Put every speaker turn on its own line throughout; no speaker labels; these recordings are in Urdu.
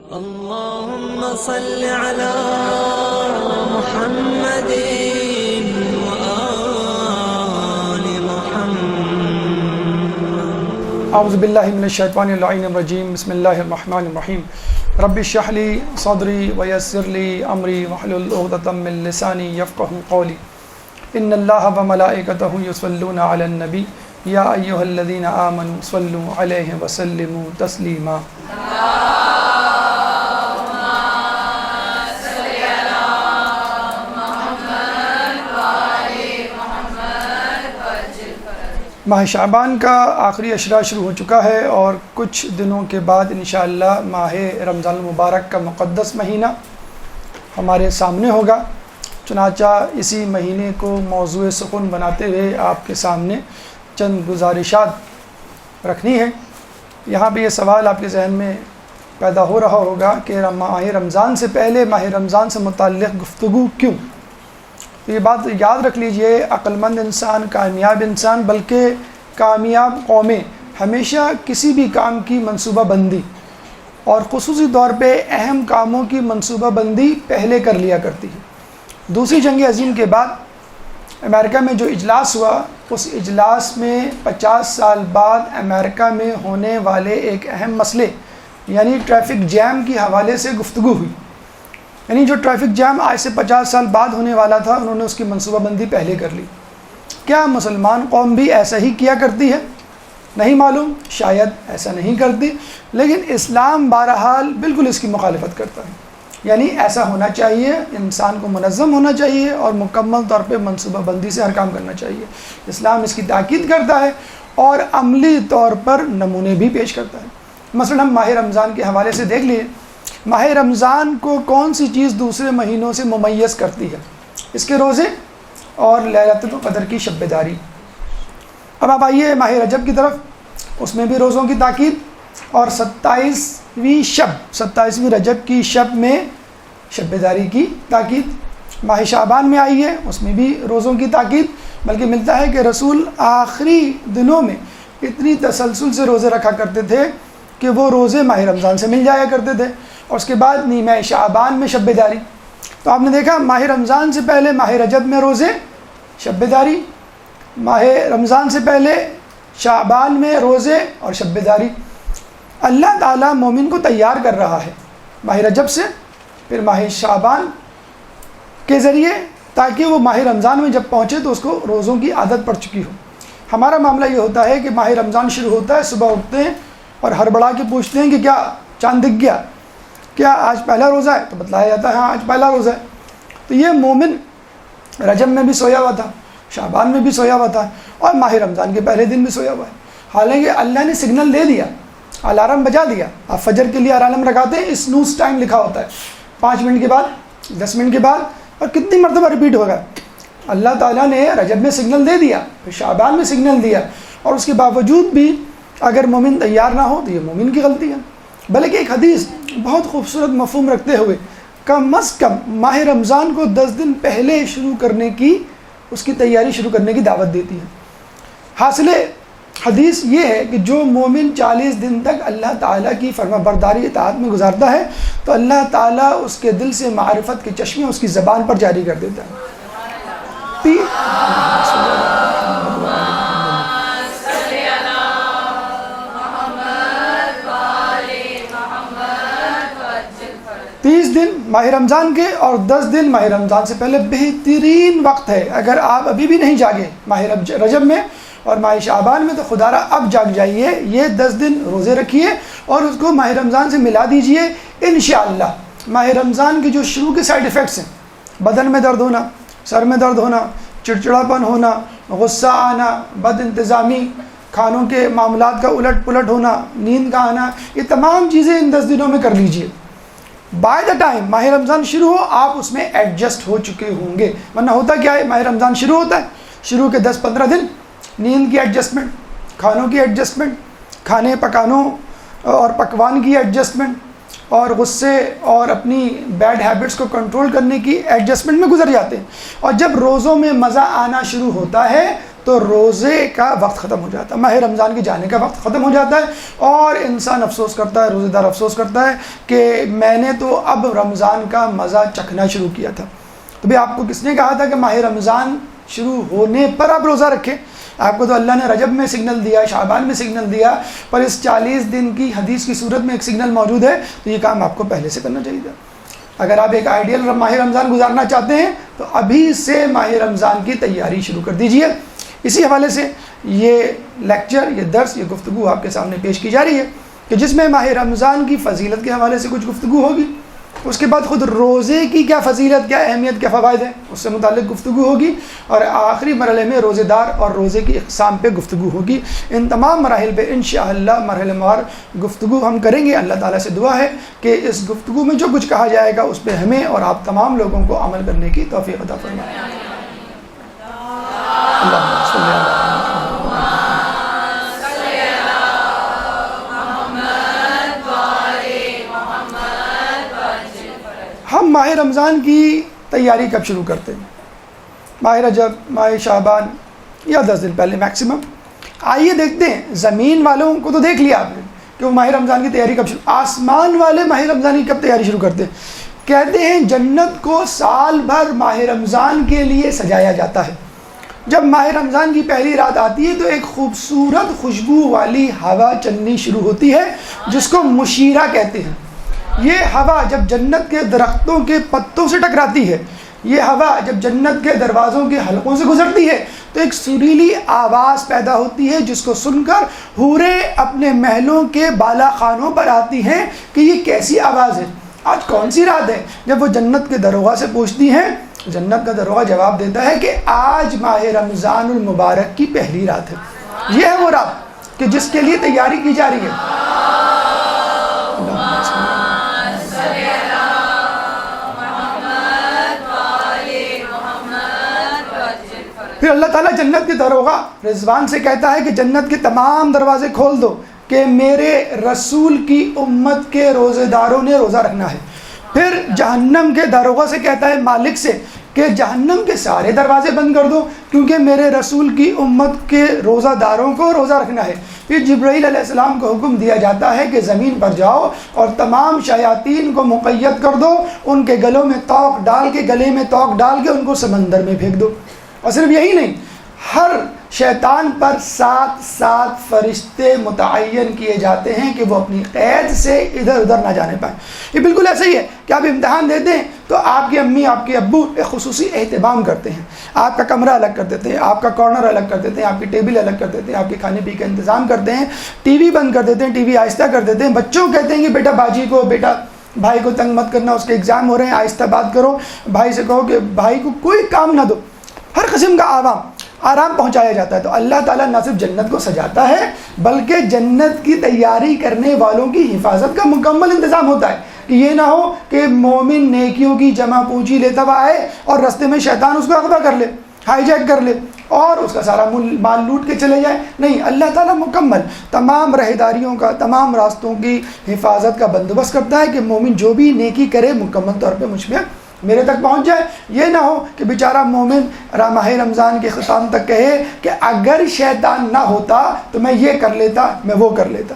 اللهم صل على محمد وآل محمد.
اعوذ باللہ من الشیطان اللعین الرجیم. بسم اللہ الرحمن الرحیم. رب اشرح لی صدری ویسر لی امری واحلل عقدۃ من لسانی یفقہوا قولی. ان اللہ وملائکتہ یصلون علی النبی یا ایھا الذین آمنوا صلوا علیہ وسلموا تسلیما. ماہ شعبان کا آخری اشرا شروع ہو چکا ہے اور کچھ دنوں کے بعد انشاءاللہ ماہ رمضان المبارک کا مقدس مہینہ ہمارے سامنے ہوگا. چنانچہ اسی مہینے کو موضوع سخن بناتے ہوئے آپ کے سامنے چند گزارشات رکھنی ہے. یہاں پہ یہ سوال آپ کے ذہن میں پیدا ہو رہا ہوگا کہ ماہ رمضان سے پہلے ماہ رمضان سے متعلق گفتگو کیوں؟ یہ بات یاد رکھ لیجئے، عقلمند انسان، کامیاب انسان، بلکہ کامیاب قومیں ہمیشہ کسی بھی کام کی منصوبہ بندی اور خصوصی طور پہ اہم کاموں کی منصوبہ بندی پہلے کر لیا کرتی ہے. دوسری جنگ عظیم کے بعد امریکہ میں جو اجلاس ہوا، اس اجلاس میں 50 سال بعد امریکہ میں ہونے والے ایک اہم مسئلے یعنی ٹریفک جیم کے حوالے سے گفتگو ہوئی. یعنی جو ٹریفک جام آج سے 50 سال بعد ہونے والا تھا، انہوں نے اس کی منصوبہ بندی پہلے کر لی. کیا مسلمان قوم بھی ایسا ہی کیا کرتی ہے؟ نہیں معلوم، شاید ایسا نہیں کرتی، لیکن اسلام بہرحال بالکل اس کی مخالفت کرتا ہے. یعنی ایسا ہونا چاہیے، انسان کو منظم ہونا چاہیے اور مکمل طور پہ منصوبہ بندی سے ہر کام کرنا چاہیے. اسلام اس کی تاکید کرتا ہے اور عملی طور پر نمونے بھی پیش کرتا ہے. مثلا ہم ماہ رمضان کے حوالے سے دیکھ لیے، ماہ رمضان کو کون سی چیز دوسرے مہینوں سے ممیز کرتی ہے؟ اس کے روزے اور لیلۃ القدر کی شب بیداری. اب آپ آئیے ماہ رجب کی طرف، اس میں بھی روزوں کی تاکید اور 27ویں رجب کی شب میں شب بیداری کی تاکید. ماہ شعبان میں آئیے، اس میں بھی روزوں کی تاکید، بلکہ ملتا ہے کہ رسول آخری دنوں میں اتنی تسلسل سے روزے رکھا کرتے تھے کہ وہ روزے ماہ رمضان سے مل جایا کرتے تھے. اور اس کے بعد نیمہ شعبان میں شب بیداری. تو آپ نے دیکھا ماہ رمضان سے پہلے ماہ رجب میں روزے، شب بیداری، ماہ رمضان سے پہلے شعبان میں روزے اور شب بیداری. اللہ تعالیٰ مومن کو تیار کر رہا ہے ماہ رجب سے، پھر ماہ شعبان کے ذریعے، تاکہ وہ ماہ رمضان میں جب پہنچے تو اس کو روزوں کی عادت پڑ چکی ہو. ہمارا معاملہ یہ ہوتا ہے کہ ماہ رمضان شروع ہوتا ہے، صبح اٹھتے ہیں اور ہڑبڑا کے پوچھتے ہیں کہ کیا چاند دکھ گیا، کیا آج پہلا روزہ ہے؟ تو بتلایا جاتا ہے ہاں آج پہلا روزہ ہے. تو یہ مومن رجب میں بھی سویا ہوا تھا، شعبان میں بھی سویا ہوا تھا اور ماہ رمضان کے پہلے دن بھی سویا ہوا ہے. حالانکہ اللہ نے سگنل دے دیا، الارم بجا دیا. آپ فجر کے لیے الارم لگاتے ہیں، اسنوز ٹائم لکھا ہوتا ہے، 5 منٹ کے بعد، 10 منٹ کے بعد، اور کتنی مرتبہ ریپیٹ ہوگا. اللہ تعالیٰ نے رجب میں سگنل دے دیا، پھر شعبان میں سگنل دیا، اور اس کے باوجود بھی اگر مومن تیار نہ ہو تو یہ مومن کی غلطی ہے. بلکہ ایک حدیث بہت خوبصورت مفہوم رکھتے ہوئے کم از کم ماہ رمضان کو 10 دن پہلے شروع کرنے کی، اس کی تیاری شروع کرنے کی دعوت دیتی ہے. حاصل حدیث یہ ہے کہ جو مومن 40 دن تک اللہ تعالیٰ کی فرما برداری اطاعت میں گزارتا ہے تو اللہ تعالیٰ اس کے دل سے معرفت کے چشمے اس کی زبان پر جاری کر دیتا ہے. دن ماہ رمضان کے اور 10 دن ماہ رمضان سے پہلے بہترین وقت ہے. اگر آپ ابھی بھی نہیں جاگے ماہ رجب میں اور ماہ شعبان میں تو خدا را اب جاگ جائیے. یہ 10 دن روزے رکھیے اور اس کو ماہ رمضان سے ملا دیجئے. انشاءاللہ ماہ رمضان کے جو شروع کے سائیڈ ایفیکٹس ہیں، بدن میں درد ہونا، سر میں درد ہونا، چڑچڑاپن ہونا، غصہ آنا، بد انتظامی، کھانوں کے معاملات کا الٹ پلٹ ہونا، نیند کا آنا، یہ تمام چیزیں ان 10 دنوں میں کر لیجئے. بائی دا ٹائم ماہ رمضان شروع ہو آپ اس میں ایڈجسٹ ہو چکے ہوں گے. ورنہ ہوتا کیا ہے، ماہ رمضان شروع ہوتا ہے، شروع کے 10-15 دن نیند کی ایڈجسٹمنٹ، کھانوں کی ایڈجسٹمنٹ، کھانے پکانوں اور پکوان کی ایڈجسٹمنٹ، اور غصے اور اپنی بیڈ ہیبٹس کو کنٹرول کرنے کی ایڈجسٹمنٹ میں گزر جاتے ہیں. اور جب روزوں میں مزہ آنا شروع ہوتا ہے تو روزے کا وقت ختم ہو جاتا ہے، ماہ رمضان کے جانے کا وقت ختم ہو جاتا ہے، اور انسان افسوس کرتا ہے، روزے دار افسوس کرتا ہے کہ میں نے تو اب رمضان کا مزہ چکھنا شروع کیا تھا۔ تو بھی آپ کو کس نے کہا تھا کہ ماہ رمضان شروع ہونے پر آپ روزہ رکھیں؟ آپ کو تو اللہ نے رجب میں سگنل دیا، شعبان میں سگنل دیا، پر اس 40 دن کی حدیث کی صورت میں ایک سگنل موجود ہے، تو یہ کام آپ کو پہلے سے کرنا چاہیے تھا۔ اگر آپ ایک آئیڈیل ماہ رمضان گزارنا چاہتے ہیں تو ابھی سے ماہ رمضان کی تیاری شروع کر دیجئے۔ اسی حوالے سے یہ لیکچر، یہ درس، یہ گفتگو آپ کے سامنے پیش کی جا رہی ہے کہ جس میں ماہ رمضان کی فضیلت کے حوالے سے کچھ گفتگو ہوگی، اس کے بعد خود روزے کی کیا فضیلت، کیا اہمیت، کیا فوائد ہیں، اس سے متعلق گفتگو ہوگی، اور آخری مرحلے میں روزے دار اور روزے کی اقسام پہ گفتگو ہوگی۔ ان تمام مراحل پہ انشاءاللہ مرحلہ وار گفتگو ہم کریں گے۔ اللہ تعالیٰ سے دعا ہے کہ اس گفتگو میں جو کچھ کہا جائے گا اس پہ ہمیں اور آپ تمام لوگوں کو عمل کرنے کی توفیق عطا فرمائے۔ اللہم صلی اللہ علیہ وسلم۔ ہم ماہ رمضان کی تیاری کب شروع کرتے ہیں؟ ماہ رجب، ماہ شعبان یا 10 دن پہلے میکسیمم۔ آئیے دیکھتے ہیں، زمین والوں کو تو دیکھ لیا آپ نے کہ وہ ماہ رمضان کی تیاری کب شروع، آسمان والے ماہ رمضان کی کب تیاری شروع کرتے ہیں؟ کہتے ہیں جنت کو سال بھر ماہ رمضان کے لیے سجایا جاتا ہے۔ جب ماہ رمضان کی پہلی رات آتی ہے تو ایک خوبصورت خوشبو والی ہوا چلنی شروع ہوتی ہے جس کو مشیرہ کہتے ہیں۔ یہ ہوا جب جنت کے درختوں کے پتوں سے ٹکراتی ہے، یہ ہوا جب جنت کے دروازوں کے حلقوں سے گزرتی ہے تو ایک سریلی آواز پیدا ہوتی ہے جس کو سن کر حوریں اپنے محلوں کے بالا خانوں پر آتی ہیں کہ یہ کیسی آواز ہے، آج کون سی رات ہے۔ جب وہ جنت کے دروغہ سے پوچھتی ہیں، جنت کا دروغہ جواب دیتا ہے کہ آج ماہ رمضان المبارک کی پہلی رات ہے، یہ ہے وہ رات کہ جس کے لیے تیاری کی جا رہی ہے۔ پھر اللہ تعالیٰ جنت کے دروغہ رضوان سے کہتا ہے کہ جنت کے تمام دروازے کھول دو کہ میرے رسول کی امت کے روزے داروں نے روزہ رکھنا ہے۔ پھر جہنم کے دروغہ سے کہتا ہے مالک سے کہ جہنم کے سارے دروازے بند کر دو کیونکہ میرے رسول کی امت کے روزہ داروں کو روزہ رکھنا ہے۔ پھر جبرائیل علیہ السلام کو حکم دیا جاتا ہے کہ زمین پر جاؤ اور تمام شیاطین کو مقید کر دو، ان کے گلوں میں توق ڈال کے، گلے میں توق ڈال کے ان کو سمندر میں پھینک دو۔ اور صرف یہی نہیں، ہر شیطان پر 7 فرشتے متعین کیے جاتے ہیں کہ وہ اپنی قید سے ادھر ادھر نہ جانے پائیں۔ یہ بالکل ایسا ہی ہے کہ آپ امتحان دیتے ہیں تو آپ کی امی، آپ کے ابو ایک خصوصی اہتمام کرتے ہیں، آپ کا کمرہ الگ کر دیتے ہیں، آپ کا کارنر الگ کر دیتے ہیں، آپ کی ٹیبل الگ کر دیتے ہیں، آپ کے کھانے پی کا انتظام کرتے ہیں، ٹی وی بند کر دیتے ہیں، ٹی وی آہستہ کر دیتے ہیں، بچوں کہتے ہیں کہ بیٹا باجی کو، بیٹا بھائی کو تنگ مت کرنا، اس کے ایگزام ہو رہے ہیں، آہستہ بات کرو، بھائی سے کہو کہ بھائی کو کوئی کام نہ دو، ہر قسم کا آرام پہنچایا جاتا ہے۔ تو اللہ تعالیٰ نہ صرف جنت کو سجاتا ہے بلکہ جنت کی تیاری کرنے والوں کی حفاظت کا مکمل انتظام ہوتا ہے کہ یہ نہ ہو کہ مومن نیکیوں کی جمع پونجی لیتا ہوا آئے اور رستے میں شیطان اس کو اغوا کر لے، ہائی جیک کر لے اور اس کا سارا مال لوٹ کے چلے جائے۔ نہیں، اللہ تعالیٰ مکمل تمام رہداریوں کا، تمام راستوں کی حفاظت کا بندوبست کرتا ہے کہ مومن جو بھی نیکی کرے مکمل طور پہ مجھ میں میرے تک پہنچ جائے۔ یہ نہ ہو کہ بیچارہ مومن ماہ رمضان کے ختام تک کہے کہ اگر شیطان نہ ہوتا تو میں یہ کر لیتا، میں وہ کر لیتا۔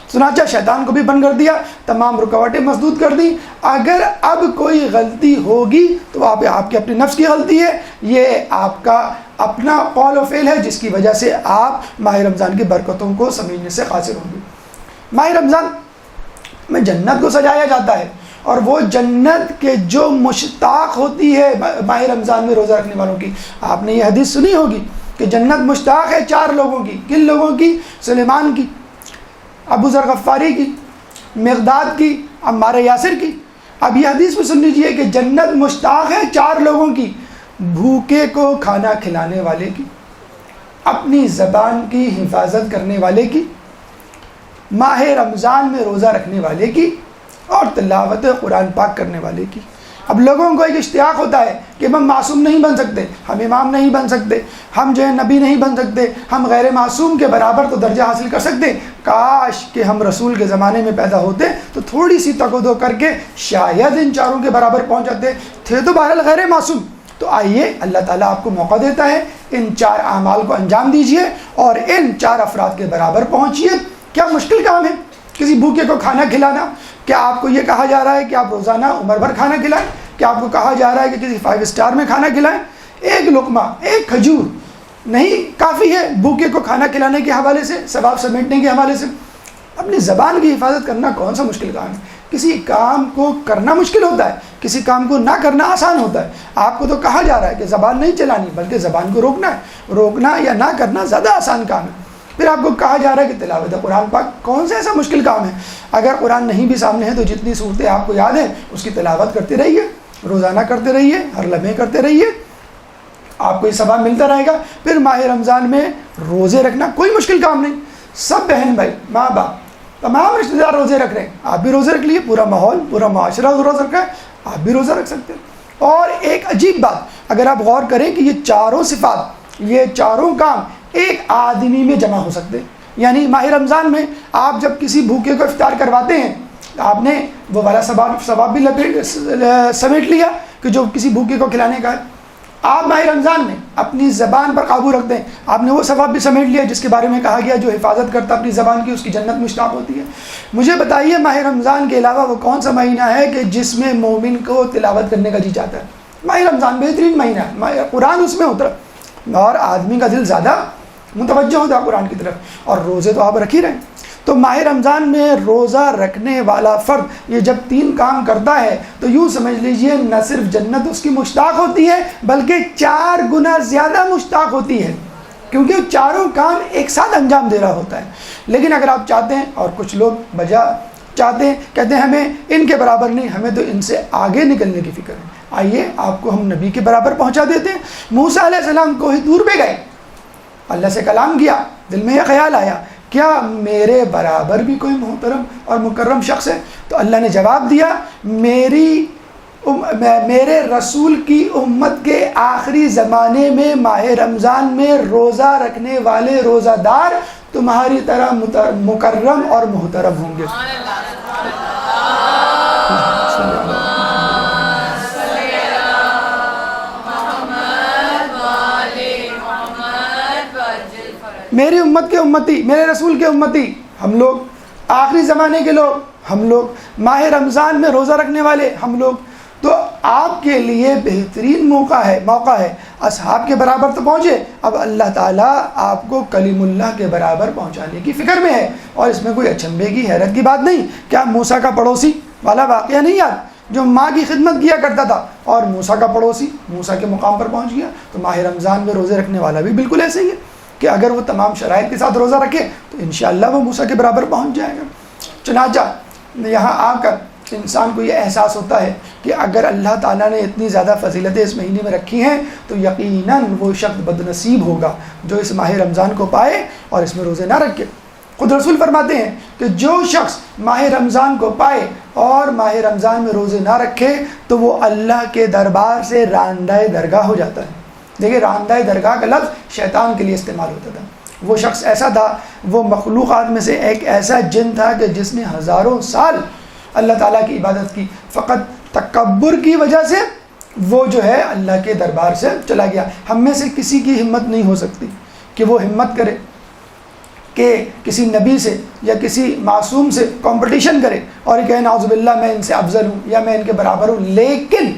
چنانچہ شیطان کو بھی بند کر دیا، تمام رکاوٹیں مسدود کر دی۔ اگر اب کوئی غلطی ہوگی تو آپ کی اپنے نفس کی غلطی ہے، یہ آپ کا اپنا قول و فعل ہے جس کی وجہ سے آپ ماہ رمضان کی برکتوں کو سمجھنے سے قاصر ہوں گے۔ ماہ رمضان میں جنت کو سجایا جاتا ہے، اور وہ جنت کے جو مشتاق ہوتی ہے ماہ رمضان میں روزہ رکھنے والوں کی، آپ نے یہ حدیث سنی ہوگی کہ جنت مشتاق ہے 4 لوگوں کی۔ کن لوگوں کی؟ سلیمان کی، ابو ذر غفاری کی، مقداد کی، عمار یاسر کی۔ اب یہ حدیث بھی سن لیجئے کہ جنت مشتاق ہے 4 لوگوں کی، بھوکے کو کھانا کھلانے والے کی، اپنی زبان کی حفاظت کرنے والے کی، ماہ رمضان میں روزہ رکھنے والے کی، اور تلاوت قرآن پاک کرنے والے کی۔ اب لوگوں کو ایک اشتیاق ہوتا ہے کہ ہم معصوم نہیں بن سکتے، ہم امام نہیں بن سکتے، ہم جو ہے نبی نہیں بن سکتے، ہم غیر معصوم کے برابر تو درجہ حاصل کر سکتے، کاش کہ ہم رسول کے زمانے میں پیدا ہوتے تو تھوڑی سی تقدو کر کے شاید ان 4 کے برابر پہنچ جاتے۔ تھے تو بہرحال غیر معصوم، تو آئیے اللہ تعالیٰ آپ کو موقع دیتا ہے، ان 4 اعمال کو انجام دیجئے اور ان 4 افراد کے برابر پہنچیے۔ کیا مشکل کام ہے کسی بھوکے کو کھانا کھلانا؟ کیا آپ کو یہ کہا جا رہا ہے کہ آپ روزانہ عمر بھر کھانا کھلائیں؟ کیا آپ کو کہا جا رہا ہے کہ کسی 5 اسٹار میں کھانا کھلائیں؟ ایک لقمہ، ایک کھجور نہیں کافی ہے بھوکے کو کھانا کھلانے کے حوالے سے، ثواب سمیٹنے کے حوالے سے۔ اپنی زبان کی حفاظت کرنا کون سا مشکل کام ہے؟ کسی کام کو کرنا مشکل ہوتا ہے، کسی کام کو نہ کرنا آسان ہوتا ہے۔ آپ کو تو کہا جا رہا ہے کہ زبان نہیں چلانی بلکہ زبان کو روکنا ہے۔ روکنا یا نہ کرنا زیادہ آسان کام ہے۔ پھر آپ کو کہا جا رہا ہے کہ تلاوت قرآن پاک کون سا ایسا مشکل کام ہے؟ اگر قرآن نہیں بھی سامنے ہے تو جتنی صورتیں آپ کو یاد ہیں اس کی تلاوت کرتے رہیے، روزانہ کرتے رہیے، ہر لمحے کرتے رہیے، آپ کو یہ ثواب ملتا رہے گا۔ پھر ماہ رمضان میں روزے رکھنا کوئی مشکل کام نہیں۔ سب بہن بھائی، ماں باپ، تمام رشتہ دار روزے رکھ رہے ہیں، آپ بھی روزے رکھ لیے، پورا ماحول، پورا معاشرہ روزہ رکھ رہا ہے، آپ بھی روزہ رکھ سکتے ہیں۔ اور ایک عجیب بات، اگر آپ غور کریں کہ یہ چاروں صفات، یہ چاروں کام ایک آدمی میں جمع ہو سکتے ہیں۔ یعنی ماہ رمضان میں آپ جب کسی بھوکے کو افطار کرواتے ہیں، آپ نے وہ والا ثواب بھی سمیٹ لیا کہ جو کسی بھوکے کو کھلانے کا ہے۔ آپ ماہ رمضان میں اپنی زبان پر قابو رکھتے ہیں، آپ نے وہ ثواب بھی سمیٹ لیا جس کے بارے میں کہا گیا جو حفاظت کرتا اپنی زبان کی اس کی جنت مشتاق ہوتی ہے۔ مجھے بتائیے ماہ رمضان کے علاوہ وہ کون سا مہینہ ہے کہ جس میں مومن کو تلاوت کرنے کا جی چاہتا ہے؟ ماہ رمضان بہترین مہینہ ہے، قرآن اس میں اترا اور آدمی کا دل زیادہ متوجہ ہوتا ہے قرآن کی طرف، اور روزے تو آپ رکھ ہی رہے ہیں۔ تو ماہ رمضان میں روزہ رکھنے والا فرد یہ جب 3 کام کرتا ہے تو یوں سمجھ لیجئے نہ صرف جنت اس کی مشتاق ہوتی ہے بلکہ 4 گنا زیادہ مشتاق ہوتی ہے، کیونکہ وہ چاروں کام ایک ساتھ انجام دے رہا ہوتا ہے۔ لیکن اگر آپ چاہتے ہیں، اور کچھ لوگ بجا چاہتے ہیں، کہتے ہیں ہمیں ان کے برابر نہیں، ہمیں تو ان سے آگے نکلنے کی فکر ہے، آئیے آپ کو ہم نبی کے برابر پہنچا دیتے ہیں۔ موسیٰ علیہ السلام کوہ طور پہ گئے، اللہ سے کلام کیا، دل میں یہ خیال آیا کیا میرے برابر بھی کوئی محترم اور مکرم شخص ہے؟ تو اللہ نے جواب دیا، میرے رسول کی امت کے آخری زمانے میں ماہ رمضان میں روزہ رکھنے والے روزہ دار تمہاری طرح مکرم اور محترم ہوں گے۔ میری امت کے امتی، میرے رسول کے امتی، ہم لوگ آخری زمانے کے لوگ، ہم لوگ ماہ رمضان میں روزہ رکھنے والے ہم لوگ، تو آپ کے لیے بہترین موقع ہے اصحاب کے برابر تو پہنچے، اب اللہ تعالیٰ آپ کو کلیم اللہ کے برابر پہنچانے کی فکر میں ہے، اور اس میں کوئی اچنبے کی حیرت کی بات نہیں۔ کیا موسیٰ کا پڑوسی والا واقعہ نہیں یاد جو ماں کی خدمت کیا کرتا تھا اور موسیٰ کا پڑوسی موسیٰ کے مقام پر پہنچ گیا؟ تو ماہ رمضان میں روزے رکھنے والا بھی بالکل ایسے ہی ہے کہ اگر وہ تمام شرائط کے ساتھ روزہ رکھے تو انشاءاللہ وہ موسیٰ کے برابر پہنچ جائے گا۔ چنانچہ یہاں آ کر انسان کو یہ احساس ہوتا ہے کہ اگر اللہ تعالیٰ نے اتنی زیادہ فضیلتیں اس مہینے میں رکھی ہیں تو یقیناً وہ شخص بد نصیب ہوگا جو اس ماہ رمضان کو پائے اور اس میں روزے نہ رکھے۔ خود رسول فرماتے ہیں کہ جو شخص ماہ رمضان کو پائے اور ماہ رمضان میں روزے نہ رکھے تو وہ اللہ کے دربار سے راندہ درگاہ ہو جاتا ہے۔ دیکھیں، راندہ درگاہ کا لفظ شیطان کے لیے استعمال ہوتا تھا۔ وہ شخص ایسا تھا، وہ مخلوقات میں سے ایک ایسا جن تھا کہ جس نے ہزاروں سال اللہ تعالیٰ کی عبادت کی، فقط تکبر کی وجہ سے وہ جو ہے اللہ کے دربار سے چلا گیا۔ ہم میں سے کسی کی ہمت نہیں ہو سکتی کہ وہ ہمت کرے کہ کسی نبی سے یا کسی معصوم سے کمپٹیشن کرے اور یہ کہے نعوذ باللہ میں ان سے افضل ہوں یا میں ان کے برابر ہوں، لیکن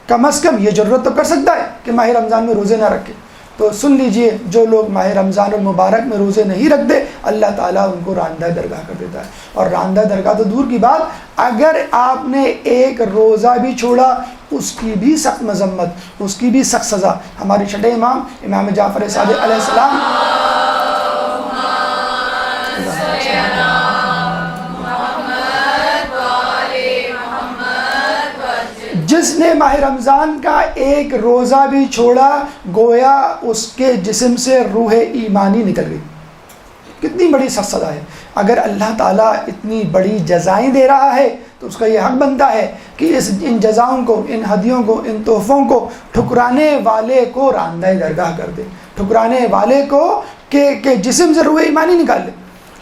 کم از کم یہ ضرورت تو کر سکتا ہے کہ ماہ رمضان میں روزے نہ رکھے۔ تو سن لیجئے، جو لوگ ماہ رمضان المبارک میں روزے نہیں رکھتے اللہ تعالیٰ ان کو راندہ درگاہ کر دیتا ہے۔ اور راندہ درگاہ تو دور کی بات، اگر آپ نے ایک روزہ بھی چھوڑا اس کی بھی سخت مذمت، اس کی بھی سخت سزا۔ ہمارے چھٹے امام امام جعفر صادق علیہ السلام جس نے ماہ رمضان کا ایک روزہ بھی چھوڑا گویا اس کے جسم سے روح ایمانی نکل گئی۔ کتنی بڑی سخت سزا ہے۔ اگر اللہ تعالیٰ اتنی بڑی جزائیں دے رہا ہے تو اس کا یہ حق بنتا ہے کہ ان جزاؤں کو، ان ہدیوں کو، ان تحفوں کو ٹھکرانے والے کو راندہ درگاہ کر دے، ٹھکرانے والے کو کہ جسم سے روح ایمانی نکال لے۔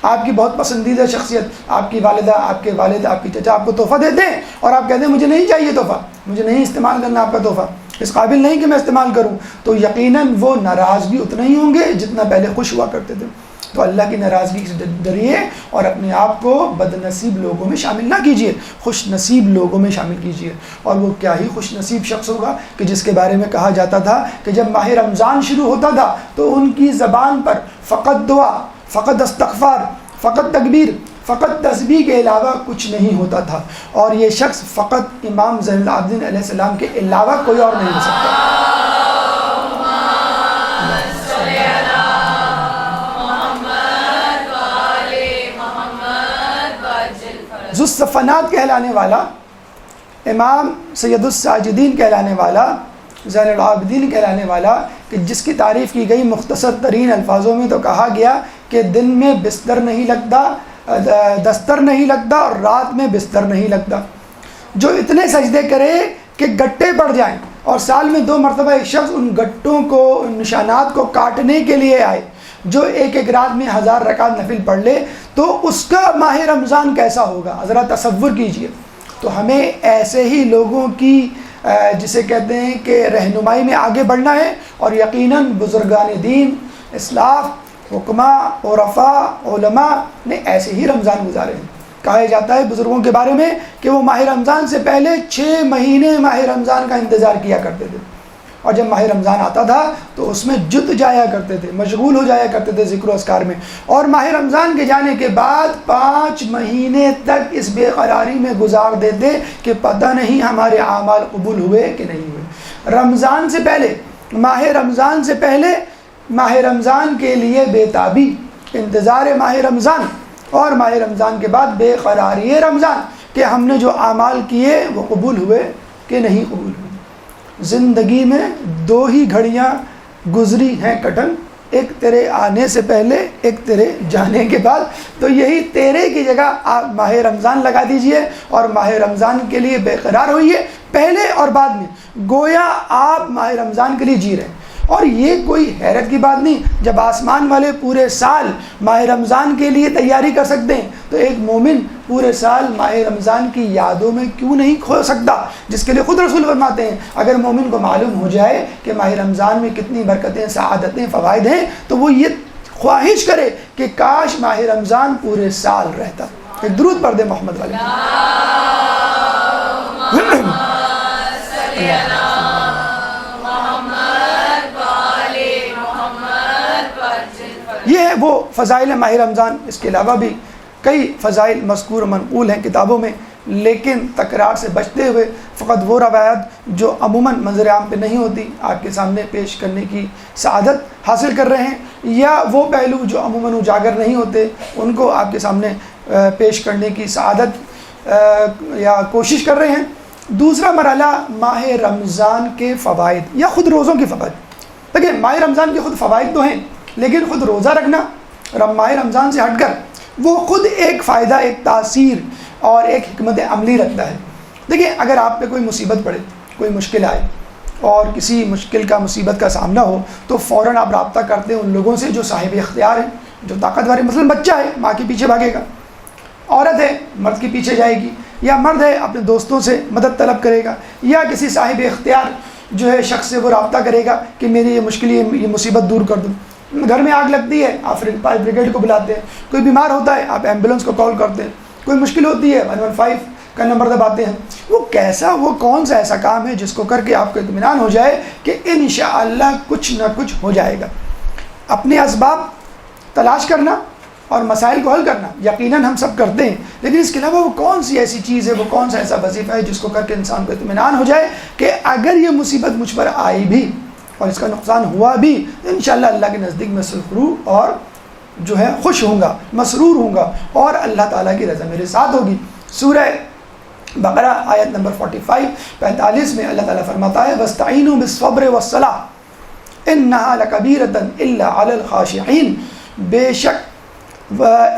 آپ کی بہت پسندیدہ شخصیت، آپ کی والدہ، آپ کے والد، آپ کی چچا آپ کو تحفہ دیتے ہیں اور آپ کہتے ہیں مجھے نہیں چاہیے تحفہ، مجھے نہیں استعمال کرنا آپ کا تحفہ، اس قابل نہیں کہ میں استعمال کروں، تو یقیناً وہ ناراض بھی اتنا ہی ہوں گے جتنا پہلے خوش ہوا کرتے تھے۔ تو اللہ کی ناراضگی سے ڈریے اور اپنے آپ کو بد نصیب لوگوں میں شامل نہ کیجیے، خوش نصیب لوگوں میں شامل کیجیے۔ اور وہ کیا ہی خوش نصیب شخص ہوگا کہ جس کے بارے میں کہا جاتا تھا کہ جب ماہ رمضان شروع ہوتا تھا تو ان کی زبان پر فقط دعا، فقط استغفار، فقط تکبیر، فقط تسبیح کے علاوہ کچھ نہیں ہوتا تھا، اور یہ شخص فقط امام زین العابدین علیہ السلام کے علاوہ کوئی اور نہیں ہو سکتا۔ ذو الصفنات کہلانے والا، امام سید الساجدین کہلانے والا، زین العابدین کہلانے والا، کہ جس کی تعریف کی گئی مختصر ترین الفاظوں میں تو کہا گیا کہ دن میں بستر نہیں لگتا، دستر نہیں لگتا، اور رات میں بستر نہیں لگتا، جو اتنے سجدے کرے کہ گٹے پڑ جائیں، اور سال میں 2 مرتبہ ایک شخص ان گٹوں کو، ان نشانات کو کاٹنے کے لیے آئے، جو ایک ایک رات میں 1000 رکعت نفل پڑھ لے، تو اس کا ماہ رمضان کیسا ہوگا ذرا تصور کیجئے۔ تو ہمیں ایسے ہی لوگوں کی جسے کہتے ہیں کہ رہنمائی میں آگے بڑھنا ہے، اور یقیناً بزرگان دین، اسلاف، حکماء، عرفاء، علماء نے ایسے ہی رمضان گزارے ہیں۔ کہا جاتا ہے بزرگوں کے بارے میں کہ وہ ماہ رمضان سے پہلے 6 مہینے ماہ رمضان کا انتظار کیا کرتے تھے، اور جب ماہ رمضان آتا تھا تو اس میں جت جایا کرتے تھے، مشغول ہو جایا کرتے تھے ذکر و اذکار میں، اور ماہ رمضان کے جانے کے بعد 5 مہینے تک اس بے قراری میں گزار دیتے کہ پتہ نہیں ہمارے اعمال قبول ہوئے کہ نہیں ہوئے۔ رمضان سے پہلے، ماہ رمضان سے پہلے ماہ رمضان کے لیے بےتابی، انتظار ماہ رمضان، اور ماہ رمضان کے بعد بے قراری رمضان کہ ہم نے جو اعمال کیے وہ قبول ہوئے کہ نہیں قبول ہوئے۔ زندگی میں 2 ہی گھڑیاں گزری ہیں کٹن، ایک تیرے آنے سے پہلے، ایک تیرے جانے کے بعد، تو یہی تیرے کی جگہ آپ ماہ رمضان لگا دیجئے اور ماہ رمضان کے لیے بے قرار ہوئیے، پہلے اور بعد میں، گویا آپ ماہ رمضان کے لیے جی رہے ہیں۔ اور یہ کوئی حیرت کی بات نہیں، جب آسمان والے پورے سال ماہ رمضان کے لیے تیاری کر سکتے ہیں تو ایک مومن پورے سال ماہ رمضان کی یادوں میں کیوں نہیں کھو سکتا، جس کے لیے خود رسول فرماتے ہیں اگر مومن کو معلوم ہو جائے کہ ماہ رمضان میں کتنی برکتیں، سعادتیں، فوائد ہیں، تو وہ یہ خواہش کرے کہ کاش ماہ رمضان پورے سال رہتا۔ ایک درود پڑھ دے محمد والے۔ یہ ہے وہ فضائل ماہ رمضان۔ اس کے علاوہ بھی کئی فضائل مذکور و منقول ہیں کتابوں میں، لیکن تکرار سے بچتے ہوئے فقط وہ روایات جو عموماً منظر عام پہ نہیں ہوتی آپ کے سامنے پیش کرنے کی سعادت حاصل کر رہے ہیں، یا وہ پہلو جو عموماً اجاگر نہیں ہوتے ان کو آپ کے سامنے پیش کرنے کی سعادت یا کوشش کر رہے ہیں۔ دوسرا مرحلہ ماہ رمضان کے فوائد یا خود روزوں کے فوائد۔ دیکھیں ماہ رمضان کے خود فوائد تو ہیں، لیکن خود روزہ رکھنا ماہ رمضان سے ہٹ کر وہ خود ایک فائدہ، ایک تاثیر اور ایک حکمت عملی رکھتا ہے۔ دیکھیں اگر آپ پہ کوئی مصیبت پڑے، کوئی مشکل آئے اور کسی مشکل کا، مصیبت کا سامنا ہو، تو فوراً آپ رابطہ کرتے ہیں ان لوگوں سے جو صاحب اختیار ہیں، جو طاقتور ہیں۔ مثلا بچہ ہے ماں کے پیچھے بھاگے گا، عورت ہے مرد کے پیچھے جائے گی، یا مرد ہے اپنے دوستوں سے مدد طلب کرے گا، یا کسی صاحب اختیار جو ہے شخص سے وہ رابطہ کرے گا کہ میری یہ مشکل، یہ مصیبت دور کر دوں۔ گھر میں آگ لگتی ہے آپ فائر بریگیڈ کو بلاتے ہیں، کوئی بیمار ہوتا ہے آپ ایمبولینس کو کال کرتے ہیں، کوئی مشکل ہوتی ہے 115 کا نمبر دباتے ہیں۔ وہ کون سا ایسا کام ہے جس کو کر کے آپ کو اطمینان ہو جائے کہ انشاءاللہ کچھ نہ کچھ ہو جائے گا۔ اپنے اسباب تلاش کرنا اور مسائل کو حل کرنا یقیناً ہم سب کرتے ہیں، لیکن اس کے علاوہ وہ کون سی ایسی چیز ہے، وہ کون سا ایسا وظیفہ ہے جس کو کر کے انسان کو اطمینان ہو جائے کہ اگر یہ مصیبت مجھ پر آئی بھی اور اس کا نقصان ہوا بھی، انشاءاللہ اللہ کے نزدیک میں سرخرو اور جو ہے خوش ہوں گا، مسرور ہوں گا، اور اللہ تعالیٰ کی رضا میرے ساتھ ہوگی۔ سورہ بقرہ آیت نمبر 45 میں اللہ تعالیٰ فرماتا ہے وَاسْتَعِينُوا بِالصَّبْرِ وَالصَّلَاةِ إِنَّهَا لَكَبِيرَةً إِلَّا عَلَى الْخَاشِعِينَ، بے شک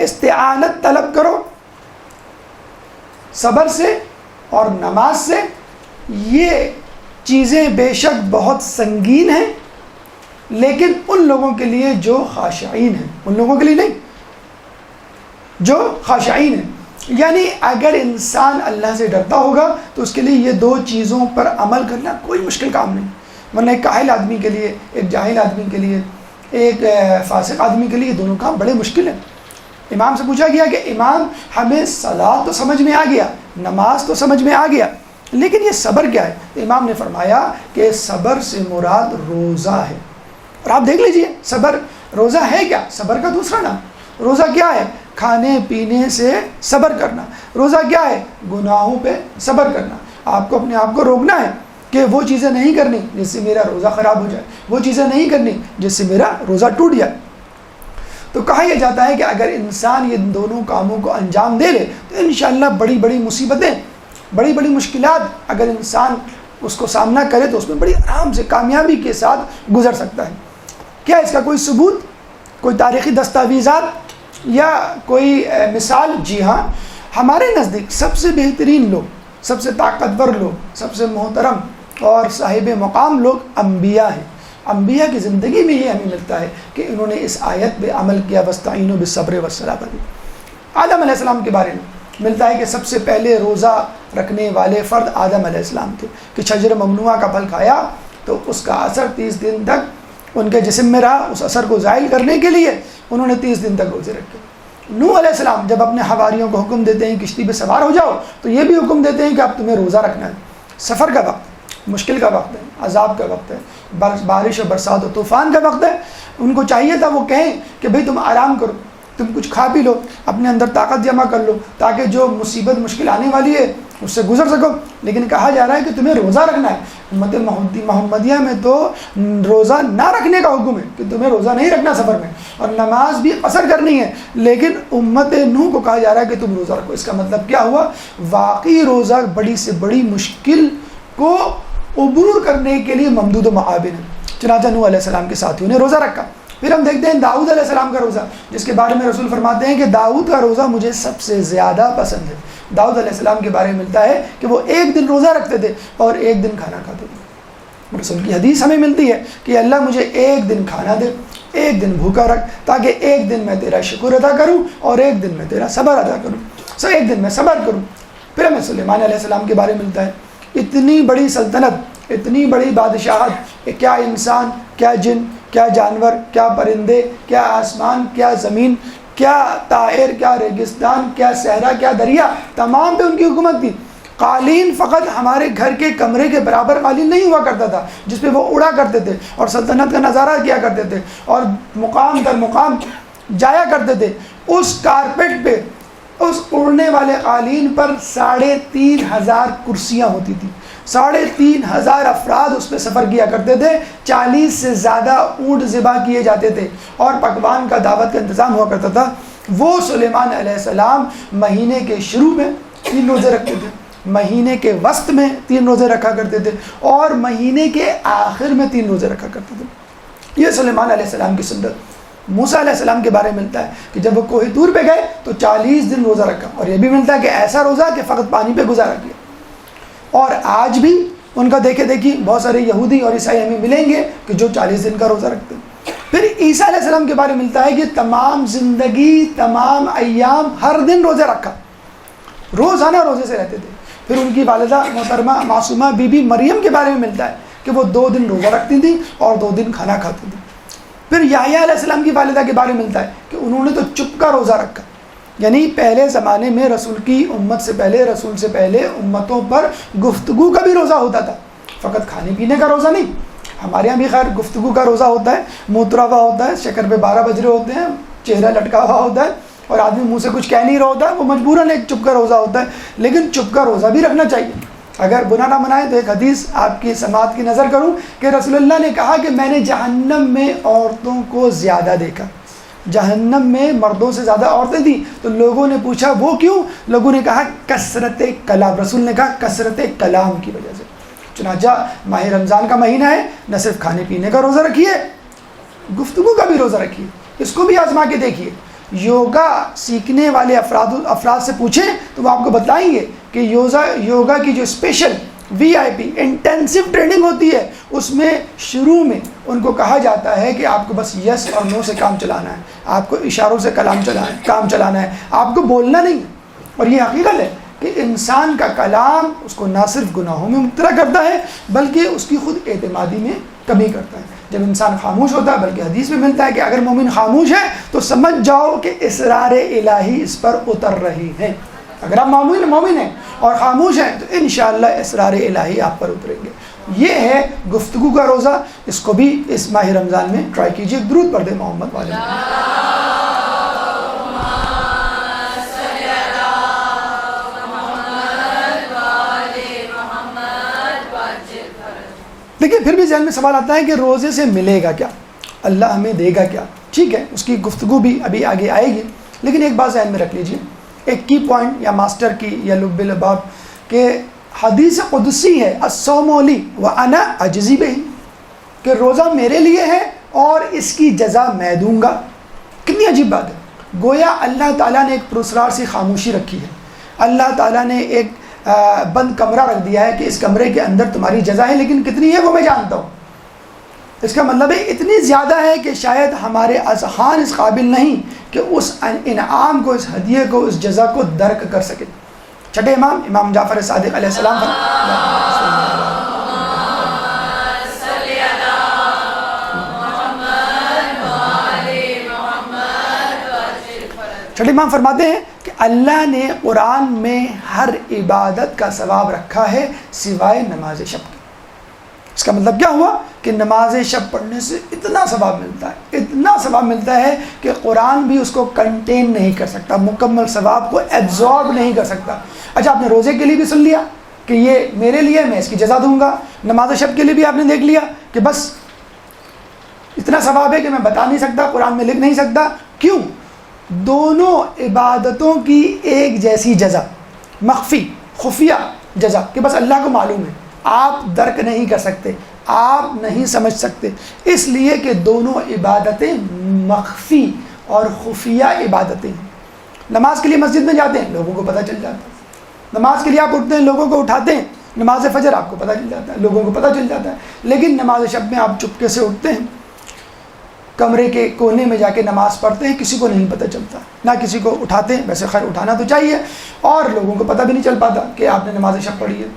استعانت طلب کرو صبر سے اور نماز سے، یہ چیزیں بے شک بہت سنگین ہیں، لیکن ان لوگوں کے لیے جو خاشعین ہیں، ان لوگوں کے لیے نہیں جو خاشعین ہیں۔ یعنی اگر انسان اللہ سے ڈرتا ہوگا تو اس کے لیے یہ دو چیزوں پر عمل کرنا کوئی مشکل کام نہیں، ورنہ ایک کاہل آدمی کے لیے، ایک جاہل آدمی کے لیے، ایک فاسق آدمی کے لیے یہ دونوں کام بڑے مشکل ہیں۔ امام سے پوچھا گیا کہ امام ہمیں صلاۃ تو سمجھ میں آ گیا، نماز تو سمجھ میں آ گیا، لیکن یہ صبر کیا ہے؟ تو امام نے فرمایا کہ صبر سے مراد روزہ ہے۔ اور آپ دیکھ لیجئے صبر، روزہ ہے کیا؟ صبر کا دوسرا نام۔ روزہ کیا ہے؟ کھانے پینے سے صبر کرنا۔ روزہ کیا ہے؟ گناہوں پہ صبر کرنا۔ آپ کو اپنے آپ کو روکنا ہے کہ وہ چیزیں نہیں کرنی جس سے میرا روزہ خراب ہو جائے، وہ چیزیں نہیں کرنی جس سے میرا روزہ ٹوٹ جائے۔ تو کہا یہ جاتا ہے کہ اگر انسان یہ دونوں کاموں کو انجام دے لے تو انشاءاللہ بڑی بڑی مصیبتیں، بڑی بڑی مشکلات اگر انسان اس کو سامنا کرے تو اس میں بڑی آرام سے کامیابی کے ساتھ گزر سکتا ہے۔ کیا اس کا کوئی ثبوت، کوئی تاریخی دستاویزات یا کوئی مثال؟ جی ہاں، ہمارے نزدیک سب سے بہترین لوگ، سب سے طاقتور لوگ، سب سے محترم اور صاحب مقام لوگ انبیاء ہیں۔ انبیاء کی زندگی میں یہ ہمیں ملتا ہے کہ انہوں نے اس آیت پہ عمل کیا، وَاسْتَعِینُوا بِالصَّبْرِ وَالصَّلَاةِ۔ آدم علیہ السلام کے بارے میں ملتا ہے کہ سب سے پہلے روزہ رکھنے والے فرد آدم علیہ السلام تھے کہ شجر ممنوعہ کا پھل کھایا تو اس کا اثر 30 دن تک ان کے جسم میں رہا۔ اس اثر کو زائل کرنے کے لیے انہوں نے 30 دن تک روزے رکھے۔ نوح علیہ السلام جب اپنے حواریوں کو حکم دیتے ہیں کشتی پہ سوار ہو جاؤ تو یہ بھی حکم دیتے ہیں کہ اب تمہیں روزہ رکھنا ہے۔ سفر کا وقت، مشکل کا وقت ہے، عذاب کا وقت ہے، بارش اور برسات اور طوفان کا وقت ہے، ان کو چاہیے تھا وہ کہیں کہ بھئی تم آرام کرو، تم کچھ کھا پی لو، اپنے اندر طاقت جمع کر لو تاکہ جو مصیبت مشکل آنے والی ہے اس سے گزر سکو، لیکن کہا جا رہا ہے کہ تمہیں روزہ رکھنا ہے۔ امت محمدیہ میں تو روزہ نہ رکھنے کا حکم ہے کہ تمہیں روزہ نہیں رکھنا سفر میں، اور نماز بھی قصر کرنی ہے، لیکن امت نوح کو کہا جا رہا ہے کہ تم روزہ رکھو۔ اس کا مطلب کیا ہوا؟ واقعی روزہ بڑی سے بڑی مشکل کو عبور کرنے کے لیے ممدود و معاون ہے۔ چنانچہ نوح علیہ السلام کے ساتھیوں نے روزہ رکھا۔ پھر ہم دیکھتے ہیں داؤد علیہ السلام کا روزہ، جس کے بارے میں رسول فرماتے ہیں کہ داؤد کا روزہ مجھے سب سے زیادہ پسند ہے۔ داؤد علیہ السلام کے بارے میں ملتا ہے کہ وہ ایک دن روزہ رکھتے تھے اور ایک دن کھانا کھاتے تھے۔ رسول کی حدیث ہمیں ملتی ہے کہ اللہ مجھے ایک دن کھانا دے، ایک دن بھوکا رکھ، تاکہ ایک دن میں تیرا شکر ادا کروں اور ایک دن میں تیرا صبر ادا کروں، ایک دن میں صبر کروں۔ پھر ہمیں سلیمان علیہ السلام کے بارے میں ملتا ہے، اتنی بڑی سلطنت، اتنی بڑی بادشاہت، کیا انسان، کیا جن، کیا جانور، کیا پرندے، کیا آسمان، کیا زمین، کیا طائر، کیا ریگستان، کیا صحرا، کیا دریا، تمام پہ ان کی حکومت تھی۔ قالین فقط ہمارے گھر کے کمرے کے برابر قالین نہیں ہوا کرتا تھا جس پہ وہ اڑا کرتے تھے اور سلطنت کا نظارہ کیا کرتے تھے اور مقام در مقام جایا کرتے تھے۔ اس کارپیٹ پہ، اس اڑنے والے قالین پر 3500 کرسیاں ہوتی تھیں، 3500 افراد اس پہ سفر کیا کرتے تھے، 40 سے زیادہ اونٹ ذبح کیے جاتے تھے اور پکوان کا دعوت کا انتظام ہوا کرتا تھا۔ وہ سلیمان علیہ السلام مہینے کے شروع میں 3 روزے رکھتے تھے، مہینے کے وسط میں 3 روزے رکھا کرتے تھے اور مہینے کے آخر میں 3 روزے رکھا کرتے تھے۔ یہ سلیمان علیہ السلام کی سنت۔ موسیٰ علیہ السلام کے بارے میں ملتا ہے کہ جب وہ کوہ طور پہ گئے تو 40 دن روزہ رکھا، اور یہ بھی ملتا ہے کہ ایسا روزہ کہ فقط پانی پہ گزارا کیا۔ اور آج بھی ان کا دیکھے دیکھی بہت سارے یہودی اور عیسائی ہمیں ملیں گے کہ جو 40 دن کا روزہ رکھتے ہیں۔ پھر عیسیٰ علیہ السلام کے بارے میں ملتا ہے کہ تمام زندگی، تمام ایام، ہر دن روزہ رکھا، روزانہ روزے سے رہتے تھے۔ پھر ان کی والدہ محترمہ معصومہ بی بی مریم کے بارے میں ملتا ہے کہ وہ 2 دن روزہ رکھتی تھیں اور 2 دن کھانا کھاتی تھیں۔ پھر یحییٰ علیہ السلام کی والدہ کے بارے میں ملتا ہے کہ انہوں نے تو چپ کا روزہ رکھا، یعنی پہلے زمانے میں رسول کی امت سے پہلے، رسول سے پہلے امتوں پر گفتگو کا بھی روزہ ہوتا تھا، فقط کھانے پینے کا روزہ نہیں۔ ہمارے یہاں بھی خیر گفتگو کا روزہ ہوتا ہے، منہ ترا ہوا ہوتا ہے، شکر پہ 12 بج رہے ہوتے ہیں، چہرہ لٹکا ہوا ہوتا ہے اور آدمی منہ سے کچھ کہہ نہیں رہا ہوتا ہے، وہ مجبوراً ایک چپ کا روزہ ہوتا ہے، لیکن چپ کا روزہ بھی رکھنا چاہیے۔ اگر بنا نہ منائے تو ایک حدیث آپ کی سماعت کی نظر کروں کہ رسول اللہ نے کہا کہ میں نے جہنم میں عورتوں کو زیادہ دیکھا، جہنم میں مردوں سے زیادہ عورتیں تھیں۔ تو لوگوں نے پوچھا وہ کیوں؟ لوگوں نے کہا کثرت کلام، رسول نے کہا کثرت کلام کی وجہ سے۔ چنانچہ ماہ رمضان کا مہینہ ہے، نہ صرف کھانے پینے کا روزہ رکھیے، گفتگو کا بھی روزہ رکھیے، اس کو بھی آزما کے دیکھیے۔ یوگا سیکھنے والے افراد سے پوچھیں تو وہ آپ کو بتائیں گے کہ یوگا کی جو اسپیشل VIP انٹینسو ٹریننگ ہوتی ہے، اس میں شروع میں ان کو کہا جاتا ہے کہ آپ کو بس یس اور نو سے کام چلانا ہے، آپ کو اشاروں سے کام چلانا ہے، آپ کو بولنا نہیں ہے۔ اور یہ حقیقت ہے کہ انسان کا کلام اس کو نہ صرف گناہوں میں مبتلا کرتا ہے بلکہ اس کی خود اعتمادی میں کمی کرتا ہے. جب انسان خاموش ہوتا ہے، بلکہ حدیث میں ملتا ہے کہ اگر مومن خاموش ہے تو سمجھ جاؤ کہ اسرار الہی اس پر اتر رہی ہے. اگر آپ مومن ہیں اور خاموش ہیں تو انشاءاللہ اسرار الہی آپ پر اتریں گے. یہ ہے گفتگو کا روزہ. اس کو بھی اس ماہ رمضان میں ٹرائی کیجیے. درود پڑھ دیں محمد والے. دیکھیے پھر بھی ذہن میں سوال آتا ہے کہ روزے سے ملے گا کیا، اللہ ہمیں دے گا کیا. ٹھیک ہے، اس کی گفتگو بھی ابھی آگے آئے گی، لیکن ایک بات ذہن میں رکھ لیجئے، ایک کی پوائنٹ یا ماسٹر کی یا لب الباب کہ حدیث قدسی ہے الصوم لی وانا اجزی بہ، کہ روزہ میرے لیے ہے اور اس کی جزا میں دوں گا. کتنی عجیب بات ہے. گویا اللہ تعالیٰ نے ایک پراسرار سی خاموشی رکھی ہے. اللہ تعالیٰ نے ایک بند کمرہ رکھ دیا ہے کہ اس کمرے کے اندر تمہاری جزا ہے، لیکن کتنی ہے وہ میں جانتا ہوں. اس کا مطلب ہے اتنی زیادہ ہے کہ شاید ہمارے اذہان اس قابل نہیں کہ اس انعام کو، اس ہدیے کو، اس جزا کو درک کر سکے. چھٹے امام جعفر صادق علیہ السلام چھٹے امام فرماتے ہیں کہ اللہ نے قرآن میں ہر عبادت کا ثواب رکھا ہے سوائے نماز شب کے. اس کا مطلب کیا ہوا کہ نماز شب پڑھنے سے اتنا ثواب ملتا ہے، اتنا ثواب ملتا ہے کہ قرآن بھی اس کو کنٹین نہیں کر سکتا، مکمل ثواب کو ایبزارب نہیں کر سکتا. اچھا، آپ نے روزے کے لیے بھی سن لیا کہ یہ میرے لیے، میں اس کی جزا دوں گا. نماز شب کے لیے بھی آپ نے دیکھ لیا کہ بس اتنا ثواب ہے کہ میں بتا نہیں سکتا، قرآن میں لکھ نہیں سکتا. کیوں؟ دونوں عبادتوں کی ایک جیسی جزا، مخفی خفیہ جزا، کہ بس اللہ کو معلوم ہے، آپ درک نہیں کر سکتے، آپ نہیں سمجھ سکتے، اس لیے کہ دونوں عبادتیں مخفی اور خفیہ عبادتیں ہیں. نماز کے لیے مسجد میں جاتے ہیں، لوگوں کو پتہ چل جاتا ہے. نماز کے لیے آپ اٹھتے ہیں، لوگوں کو اٹھاتے ہیں. نماز فجر آپ کو پتہ چل جاتا ہے، لوگوں کو پتہ چل جاتا ہے. لیکن نماز شب میں آپ چپکے سے اٹھتے ہیں، کمرے کے کونے میں جا کے نماز پڑھتے ہیں، کسی کو نہیں پتہ چلتا، نہ کسی کو اٹھاتے ہیں. ویسے خیر اٹھانا تو چاہیے، اور لوگوں کو پتہ بھی نہیں چل پاتا کہ آپ نے نماز شب پڑھی ہے.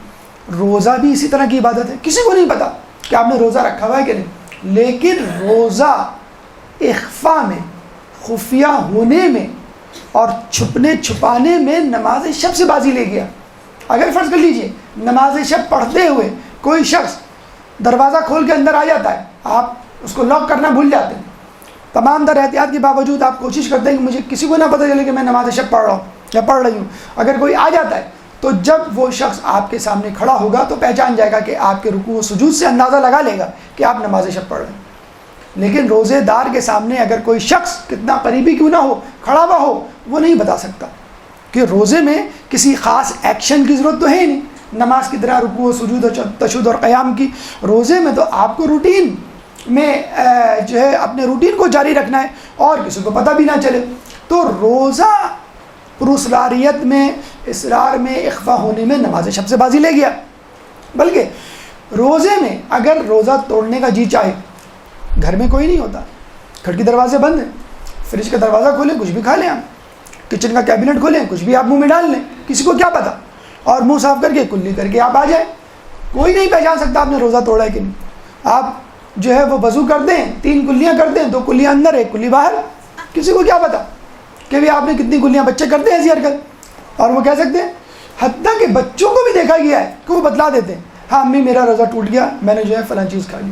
روزہ بھی اسی طرح کی عبادت ہے، کسی کو نہیں پتہ کہ آپ نے روزہ رکھا ہوا ہے کہ نہیں. لیکن روزہ اخفا میں، خفیہ ہونے میں اور چھپنے چھپانے میں نماز شب سے بازی لے گیا. اگر فرض کر لیجئے نماز شب پڑھتے ہوئے کوئی شخص دروازہ کھول کے اندر آ جاتا ہے، آپ اس کو لاک کرنا بھول جاتے ہیں، تمام در احتیاط کے باوجود آپ کوشش کرتے ہیں کہ مجھے کسی کو نہ پتہ چلے کہ میں نماز شب پڑھ رہا ہوں یا پڑھ رہی ہوں. اگر کوئی آ جاتا ہے تو جب وہ شخص آپ کے سامنے کھڑا ہوگا تو پہچان جائے گا کہ آپ کے رکوع و سجود سے اندازہ لگا لے گا کہ آپ نماز شب پڑھ رہے ہیں. لیکن روزے دار کے سامنے اگر کوئی شخص کتنا قریبی کیوں نہ ہو، کھڑا ہوا ہو، وہ نہیں بتا سکتا کہ روزے میں کسی خاص ایکشن کی ضرورت تو ہے ہی نہیں، نماز کی طرح رکوع و سجود اور تشہد اور قیام کی. روزے میں تو آپ کو روٹین میں جو ہے اپنے روٹین کو جاری رکھنا ہے اور کسی کو پتہ بھی نہ چلے. تو روزہ پراسراریت میں، اسرار میں، اخفا ہونے میں نماز شب سے بازی لے گیا. بلکہ روزے میں اگر روزہ توڑنے کا جی چاہے، گھر میں کوئی نہیں ہوتا، کھڑکی دروازے بند ہیں، فریج کا دروازہ کھولیں کچھ بھی کھا لیں، آپ کچن کا کیبنٹ کھولیں کچھ بھی آپ منہ میں ڈال لیں، کسی کو کیا پتہ، اور منہ صاف کر کے کلی کر کے آپ آ جائیں، کوئی نہیں پہچان سکتا آپ نے روزہ توڑا ہے کہ نہیں. آپ جو ہے وہ وضو کر دیں، 3 کلیاں کر دیں، 2 کلیاں اندر 1 کلی باہر، کسی کو کیا پتہ کہ بھی آپ نے کتنی کلیاں. بچے کرتے ہیں ایسی حرکت اور وہ کہہ سکتے ہیں، حتیٰ کہ بچوں کو بھی دیکھا گیا ہے کہ وہ بتلا دیتے ہیں، ہاں امی میرا روزہ ٹوٹ گیا، میں نے جو ہے فلاں چیز کھا لی.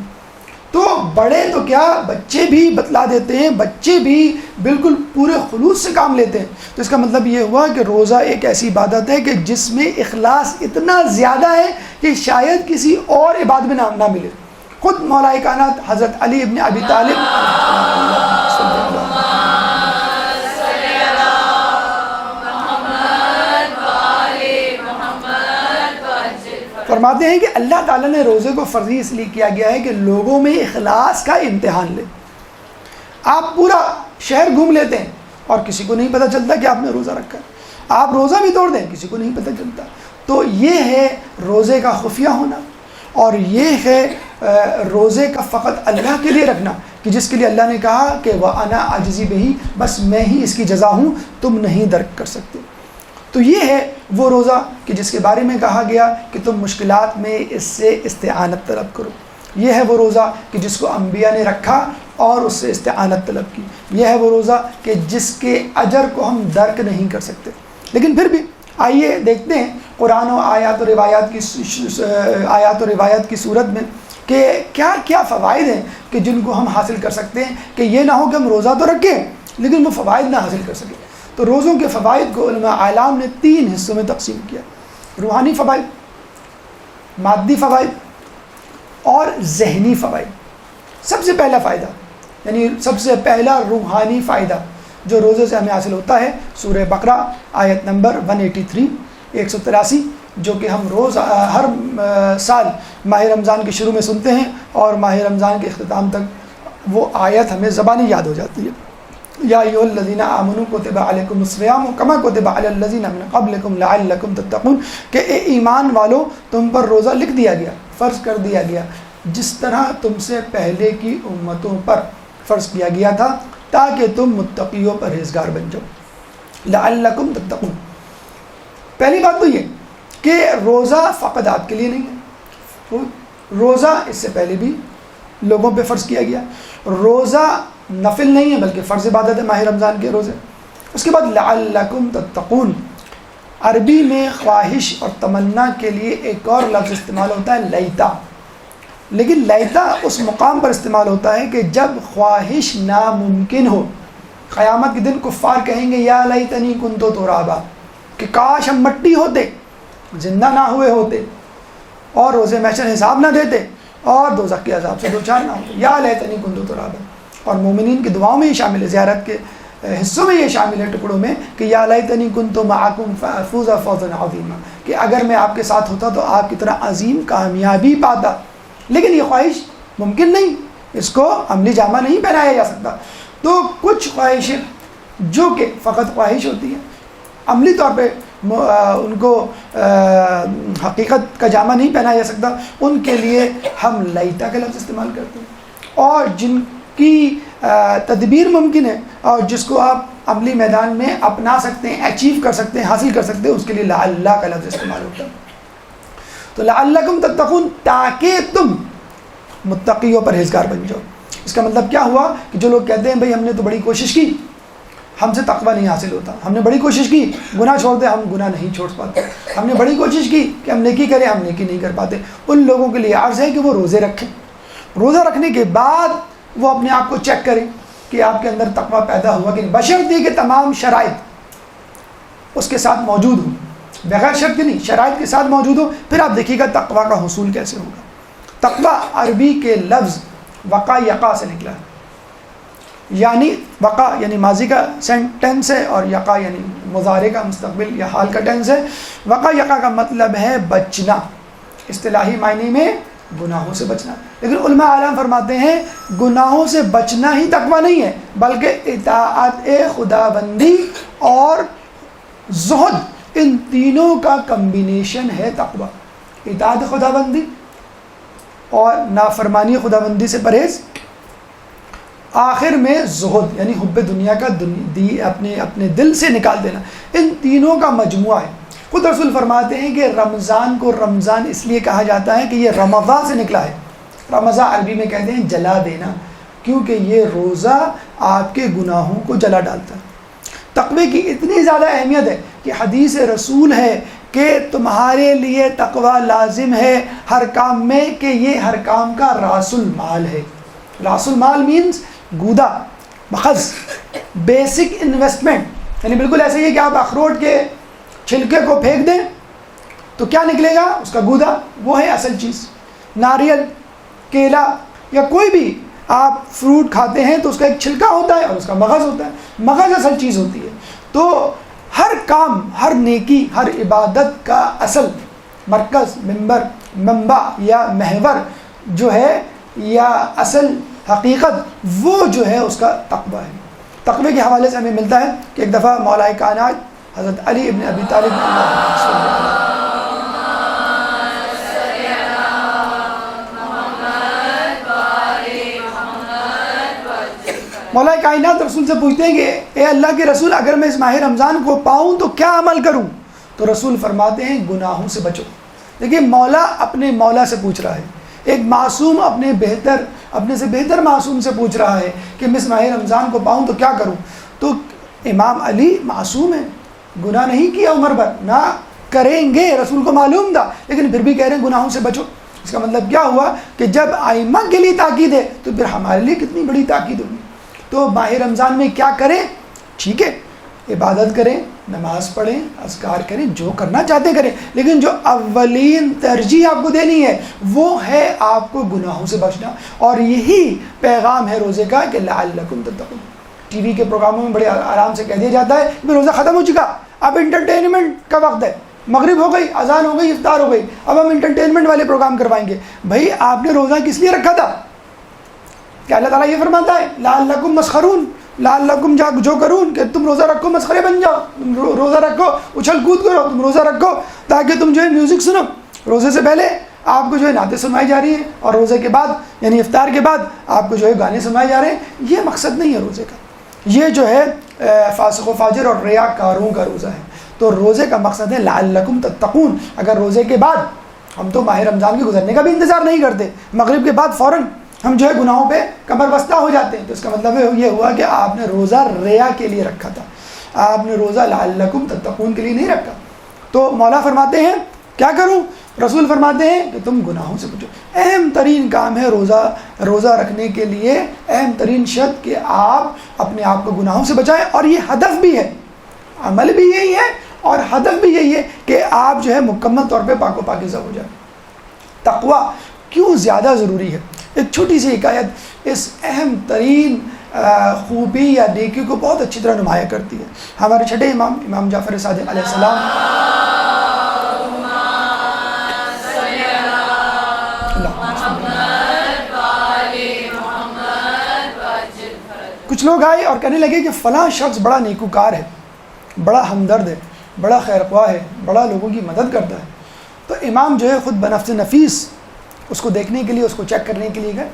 تو بڑے تو کیا، بچے بھی بتلا دیتے ہیں، بچے بھی بالکل پورے خلوص سے کام لیتے ہیں. تو اس کا مطلب یہ ہوا کہ روزہ ایک ایسی عبادت ہے کہ جس میں اخلاص اتنا زیادہ ہے کہ شاید کسی اور عبادت میں نہ ملے. خود مولا کائنات حضرت علی ابن ابی طالب فرماتے ہیں کہ اللہ تعالیٰ نے روزے کو فرضی اس لیے کیا گیا ہے کہ لوگوں میں اخلاص کا امتحان لے. آپ پورا شہر گھوم لیتے ہیں اور کسی کو نہیں پتہ چلتا کہ آپ نے روزہ رکھا ہے، آپ روزہ بھی توڑ دیں کسی کو نہیں پتہ چلتا. تو یہ ہے روزے کا خفیہ ہونا، اور یہ ہے روزے کا فقط اللہ کے لیے رکھنا، کہ جس کے لیے اللہ نے کہا کہ وَأَنَا أَجْزِي بِهِ، بس میں ہی اس کی جزا ہوں، تم نہیں درک کر سکتے. تو یہ ہے وہ روزہ کہ جس کے بارے میں کہا گیا کہ تم مشکلات میں اس سے استعانت طلب کرو. یہ ہے وہ روزہ کہ جس کو انبیاء نے رکھا اور اس سے استعانت طلب کی. یہ ہے وہ روزہ کہ جس کے اجر کو ہم درک نہیں کر سکتے. لیکن پھر بھی آئیے دیکھتے ہیں قرآن و آیات و روایات کی صورت میں کہ کیا کیا فوائد ہیں کہ جن کو ہم حاصل کر سکتے ہیں, کہ یہ نہ ہو کہ ہم روزہ تو رکھیں لیکن وہ فوائد نہ حاصل کر سکیں. تو روزوں کے فوائد کو علماء اعلام نے 3 حصوں میں تقسیم کیا: روحانی فوائد, مادی فوائد اور ذہنی فوائد. سب سے پہلا فائدہ یعنی سب سے پہلا روحانی فائدہ جو روزے سے ہمیں حاصل ہوتا ہے سورہ بقرہ آیت نمبر 183 183 جو کہ ہم روز ہر سال ماہ رمضان کے شروع میں سنتے ہیں اور ماہ رمضان کے اختتام تک وہ آیت ہمیں زبانی یاد ہو جاتی ہے. یا ایھا الذین آمنوا کتب علیکم الصیام کما کتب علی الذین من قبلکم لعلکم تتقون, کہ اے ایمان والو تم پر روزہ لکھ دیا گیا, فرض کر دیا گیا جس طرح تم سے پہلے کی امتوں پر فرض کیا گیا تھا تاکہ تم متقی و پرہیزگار بن جاؤ. لعلکم تتقون. پہلی بات تو یہ کہ روزہ فقط آپ کے لیے نہیں ہے, روزہ اس سے پہلے بھی لوگوں پہ فرض کیا گیا. روزہ نفل نہیں ہے بلکہ فرض عبادت ہے ماہ رمضان کے روزے. اس کے بعد لعلکم تتقون, عربی میں خواہش اور تمنا کے لیے ایک اور لفظ استعمال ہوتا ہے لیتا, لیکن لیتا اس مقام پر استعمال ہوتا ہے کہ جب خواہش ناممکن ہو. قیامت کے دن کفار کہیں گے یا لیتنی کنت ترابا, کہ کاش ہم مٹی ہوتے, زندہ نہ ہوئے ہوتے اور روزے محشر حساب نہ دیتے اور دوزخ کے عذاب سے دوچار نہ ہوتے. یا لیتنی کنت ترابا. اور مومنین کی دعاؤں میں یہ شامل ہے, زیارت کے حصوں میں یہ شامل ہے, ٹکڑوں میں, کہ یا لیتنی کنت معکم فافوز فوزا عظیما, کہ اگر میں آپ کے ساتھ ہوتا تو آپ کی طرح عظیم کامیابی پاتا. لیکن یہ خواہش ممکن نہیں, اس کو عملی جامہ نہیں پہنایا جا سکتا. تو کچھ خواہشیں جو کہ فقط خواہش ہوتی ہیں, عملی طور پہ ان کو حقیقت کا جامہ نہیں پہنایا جا سکتا, ان کے لیے ہم لیتا کا لفظ استعمال کرتے ہیں. اور جن کی تدبیر ممکن ہے اور جس کو آپ عملی میدان میں اپنا سکتے ہیں, اچیو کر سکتے ہیں, حاصل کر سکتے ہیں, اس کے لیے لعل کا لفظ استعمال ہوتا ہے. تو لعلکم تتقون, تاکہ تم متقی و پرہیزگار بن جاؤ. اس کا مطلب کیا ہوا کہ جو لوگ کہتے ہیں بھئی ہم نے تو بڑی کوشش کی, ہم سے تقویٰ نہیں حاصل ہوتا, ہم نے بڑی کوشش کی گناہ چھوڑ دیں, ہم گناہ نہیں چھوڑ پاتے, ہم نے بڑی کوشش کی کہ ہم نیکی کریں, ہم نیکی نہیں کر پاتے, ان لوگوں کے لیے عرض ہے کہ وہ روزے رکھیں. روزہ رکھنے کے بعد وہ اپنے آپ کو چیک کریں کہ آپ کے اندر تقویٰ پیدا ہوا کہ نہیں, بشرط کہ تمام شرائط اس کے ساتھ موجود ہوں, بغیر شرط کے نہیں, شرائط کے ساتھ موجود ہو. پھر آپ دیکھیے گا تقویٰ کا حصول کیسے ہوگا. تقویٰ عربی کے لفظ وقع یقع سے نکلا ہے, یعنی وقع یعنی ماضی کا ٹینس ہے اور یقع یعنی مضارع کا مستقبل یا حال کا ٹینس ہے. وقع یقع کا مطلب ہے بچنا, اصطلاحی معنی میں گناہوں سے بچنا. لیکن علماء اعلام فرماتے ہیں گناہوں سے بچنا ہی تقویٰ نہیں ہے بلکہ اطاعت خداوندی اور زہد, ان تینوں کا کمبینیشن ہے تقویٰ. اطاعت خداوندی اور نافرمانی خداوندی سے پرہیز, آخر میں زہد یعنی حب دنیا کا اپنے دل سے نکال دینا. ان تینوں کا مجموعہ ہے. خود رسول فرماتے ہیں کہ رمضان کو رمضان اس لیے کہا جاتا ہے کہ یہ رمضان سے نکلا ہے. رمضان عربی میں کہتے ہیں جلا دینا, کیونکہ یہ روزہ آپ کے گناہوں کو جلا ڈالتا ہے. تقوی کی اتنی زیادہ اہمیت ہے کہ حدیث رسول ہے کہ تمہارے لیے تقوی لازم ہے ہر کام میں, کہ یہ ہر کام کا راس المال ہے. راس المال مینز گودا, مخز, بیسک انویسٹمنٹ, یعنی بالکل ایسے ہی ہے کہ آپ اخروٹ کے چھلکے کو پھینک دیں تو کیا نکلے گا, اس کا گودا, وہ ہے اصل چیز. ناریل, کیلا یا کوئی بھی آپ فروٹ کھاتے ہیں تو اس کا ایک چھلکا ہوتا ہے اور اس کا مغز ہوتا ہے, مغز اصل چیز ہوتی ہے. تو ہر کام, ہر نیکی, ہر عبادت کا اصل مرکز, منبر, منبع یا محور جو ہے یا اصل حقیقت وہ جو ہے اس کا تقویٰ ہے. تقوی کے حوالے سے ہمیں ملتا ہے کہ ایک دفعہ مولا کائنات حضرت علی ابن ابی طالب مولا کائنات رسول سے پوچھتے ہیں کہ اے اللہ کے رسول, اگر میں اس ماہ رمضان کو پاؤں تو کیا عمل کروں, تو رسول فرماتے ہیں گناہوں سے بچو. دیکھیے مولا اپنے مولا سے پوچھ رہا ہے, ایک معصوم اپنے سے بہتر معصوم سے پوچھ رہا ہے کہ میں اس ماہ رمضان کو پاؤں تو کیا کروں. تو امام علی معصوم ہیں, گناہ نہیں کیا عمر بھر, نہ کریں گے, رسول کو معلوم تھا, لیکن پھر بھی کہہ رہے ہیں گناہوں سے بچو. اس کا مطلب کیا ہوا کہ جب ائمہ کے لیے تاکید ہے تو پھر ہمارے لیے کتنی بڑی تاکید ہوگی. تو ماہ رمضان میں کیا کریں؟ ٹھیک ہے, عبادت کریں, نماز پڑھیں, اذکار کریں, جو کرنا چاہتے ہیں کریں, لیکن جو اولین ترجیح آپ کو دینی ہے وہ ہے آپ کو گناہوں سے بچنا. اور یہی پیغام ہے روزے کا کہ لعلکم تتقون. ٹی وی کے پروگراموں میں بڑے آرام سے کہہ دیا جاتا ہے کہ روزہ ختم ہو چکا, اب انٹرٹینمنٹ کا وقت ہے, مغرب ہو گئی, اذان ہو گئی, افطار ہو گئی, اب ہم انٹرٹینمنٹ والے پروگرام کروائیں گے. بھائی آپ نے روزہ کس لیے رکھا تھا؟ کہ اللہ تعالیٰ یہ فرماتا ہے لعلکم مسخرون, لعلکم جو کرون, کہ تم روزہ رکھو مسخرے بن جاؤ, تم روزہ رکھو اچھل کود کرو, تم روزہ رکھو تاکہ تم جو ہے میوزک سنو. روزے سے پہلے آپ کو جو ہے نعتیں سنائی جا رہی ہیں, اور روزے کے بعد یعنی افطار کے بعد آپ کو جو ہے گانے سنائے جا رہے ہیں. یہ مقصد نہیں ہے روزے کا, یہ جو ہے فاسق و فاجر اور ریاکاروں کا روزہ ہے. تو روزے کا مقصد ہے لعلکم تتقون. اگر روزے کے بعد ہم تو ماہ رمضان کے گزرنے کا بھی انتظار نہیں کرتے, مغرب کے بعد فوراً ہم جو ہے گناہوں پہ کمر بستہ ہو جاتے ہیں, تو اس کا مطلب یہ ہوا کہ آپ نے روزہ ریا کے لیے رکھا تھا, آپ نے روزہ لعلکم تتقون کے لیے نہیں رکھا. تو مولا فرماتے ہیں کیا کروں؟ رسول فرماتے ہیں کہ تم گناہوں سے بچو. اہم ترین کام ہے روزہ رکھنے کے لیے, اہم ترین شرط کہ آپ اپنے آپ کو گناہوں سے بچائیں. اور یہ ہدف بھی ہے, عمل بھی یہی ہے اور ہدف بھی یہی ہے کہ آپ جو ہے مکمل طور پہ پاک و پاکیزہ ہو جائیں. تقویٰ کیوں زیادہ ضروری ہے؟ ایک چھوٹی سی حکایت اس اہم ترین خوبی یا نیکی کو بہت اچھی طرح نمایاں کرتی ہے. ہمارے چھٹے امام جعفر صادق علیہ السلام, کچھ لوگ آئے اور کہنے لگے کہ فلاں شخص بڑا نیکوکار ہے, بڑا ہمدرد ہے, بڑا خیر خواہ ہے, بڑا لوگوں کی مدد کرتا ہے. تو امام جو ہے خود بنفس نفیس اس کو دیکھنے کے لیے, اس کو چیک کرنے کے لیے گئے.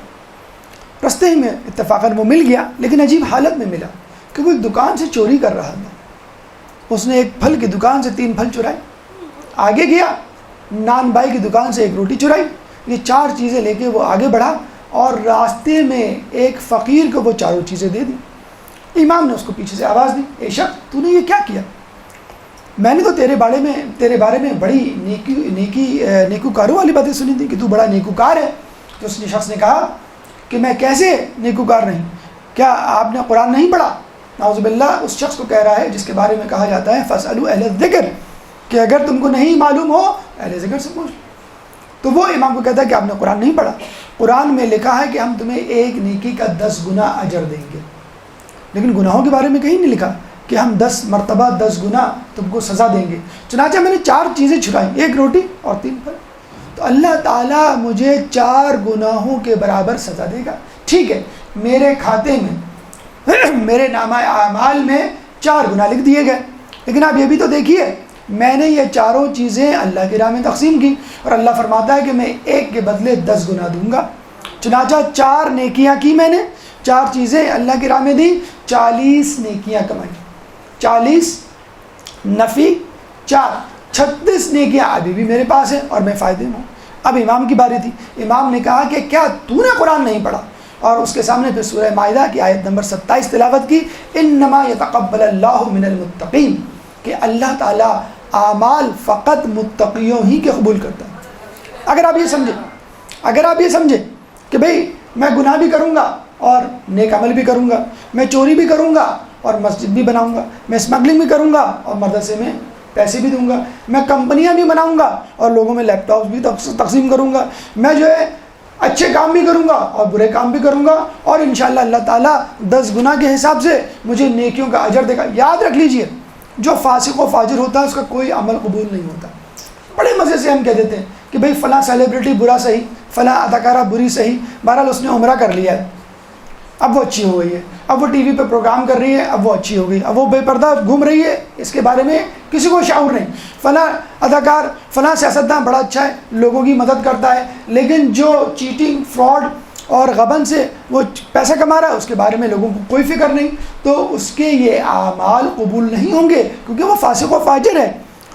رستے ہی میں اتفاقاً وہ مل گیا, لیکن عجیب حالت میں ملا کہ وہ ایک دکان سے چوری کر رہا تھا. اس نے ایک پھل کی دکان سے 3 پھل چرائے, آگے گیا نان بائی کی دکان سے 1 روٹی چرائی. یہ 4 چیزیں لے کے وہ آگے بڑھا اور راستے میں ایک فقیر کو وہ 4 چیزیں دے دی. امام نے اس کو پیچھے سے آواز دی, اے شخص تو نے یہ کیا کیا؟ میں نے تو تیرے بارے میں بڑی نیکوکاروں والی باتیں سنی تھی کہ تو بڑا نیکوکار ہے. تو اس شخص نے کہا کہ میں کیسے نیکوکار نہیں, کیا آپ نے قرآن نہیں پڑھا؟ نعوذ باللہ اس شخص کو کہہ رہا ہے جس کے بارے میں کہا جاتا ہے فاسألوا اہل الذکر, کہ اگر تم کو نہیں معلوم ہو اہل ذکر سے پوچھ. تو وہ امام کو کہتا ہے کہ آپ نے قرآن نہیں پڑھا, قرآن میں لکھا ہے کہ ہم تمہیں ایک نیکی کا 10 گنا اجر دیں گے, لیکن گناہوں کے بارے میں کہیں نہیں لکھا کہ ہم 10 مرتبہ 10 گنا تم کو سزا دیں گے. چنانچہ میں نے 4 چیزیں چھڑائیں, 1 روٹی اور 3 پھل, تو اللہ تعالیٰ مجھے 4 گناہوں کے برابر سزا دے گا. ٹھیک ہے, میرے کھاتے میں میرے نامہ اعمال میں 4 گناہ لکھ دیے گئے, لیکن آپ یہ بھی تو دیکھیے میں نے یہ 4 چیزیں اللہ کی راہ میں تقسیم کی, اور اللہ فرماتا ہے کہ میں 1 کے بدلے 10 گناہ دوں گا. چنانچہ 4 نیکیاں کی میں نے, 4 چیزیں اللہ کی راہ میں دی, 40 نیکیاں کمائی. 40 نفی 4, 36 نیکیاں ابھی بھی میرے پاس ہیں اور میں فائدے میں ہوں. اب امام کی باری تھی. امام نے کہا کہ کیا تو نے قرآن نہیں پڑھا؟ اور اس کے سامنے پھر سورہ مائدہ کی آیت نمبر 27 تلاوت کی, انما یتقبل اللہ من المتقین, کہ اللہ تعالیٰ اعمال فقط متقیوں ہی کے قبول کرتا ہے. اگر آپ یہ سمجھیں کہ بھئی میں گناہ بھی کروں گا اور نیک عمل بھی کروں گا, میں چوری بھی کروں گا اور مسجد بھی بناؤں گا, میں اسمگلنگ بھی کروں گا اور مدرسے میں پیسے بھی دوں گا, میں کمپنیاں بھی بناؤں گا اور لوگوں میں لیپ ٹاپس بھی تقسیم کروں گا, میں جو ہے اچھے کام بھی کروں گا اور برے کام بھی کروں گا, اور انشاءاللہ اللہ تعالیٰ 10 گناہ کے حساب سے مجھے نیکیوں کا اجر دے گا. یاد رکھ لیجئے, جو فاسق و فاجر ہوتا ہے اس کا کوئی عمل قبول نہیں ہوتا. بڑے مزے سے ہم کہہ دیتے ہیں کہ بھئی فلاں سیلیبریٹی برا صحیح, فلاں اداکارہ بری صحیح, بہرحال اس نے عمرہ کر لیا ہے, اب وہ اچھی ہو گئی ہے, اب وہ ٹی وی پہ پروگرام کر رہی ہے, اب وہ اچھی ہو گئی, اب وہ بے پردہ گھوم رہی ہے, اس کے بارے میں کسی کو شعور نہیں. فلاں اداکار فلاں سیاستداں بڑا اچھا ہے, لوگوں کی مدد کرتا ہے, لیکن جو چیٹنگ فراڈ اور غبن سے وہ پیسہ کما رہا ہے اس کے بارے میں لوگوں کو کوئی فکر نہیں, تو اس کے یہ اعمال قبول نہیں ہوں گے کیونکہ وہ فاسق و فاجر ہے.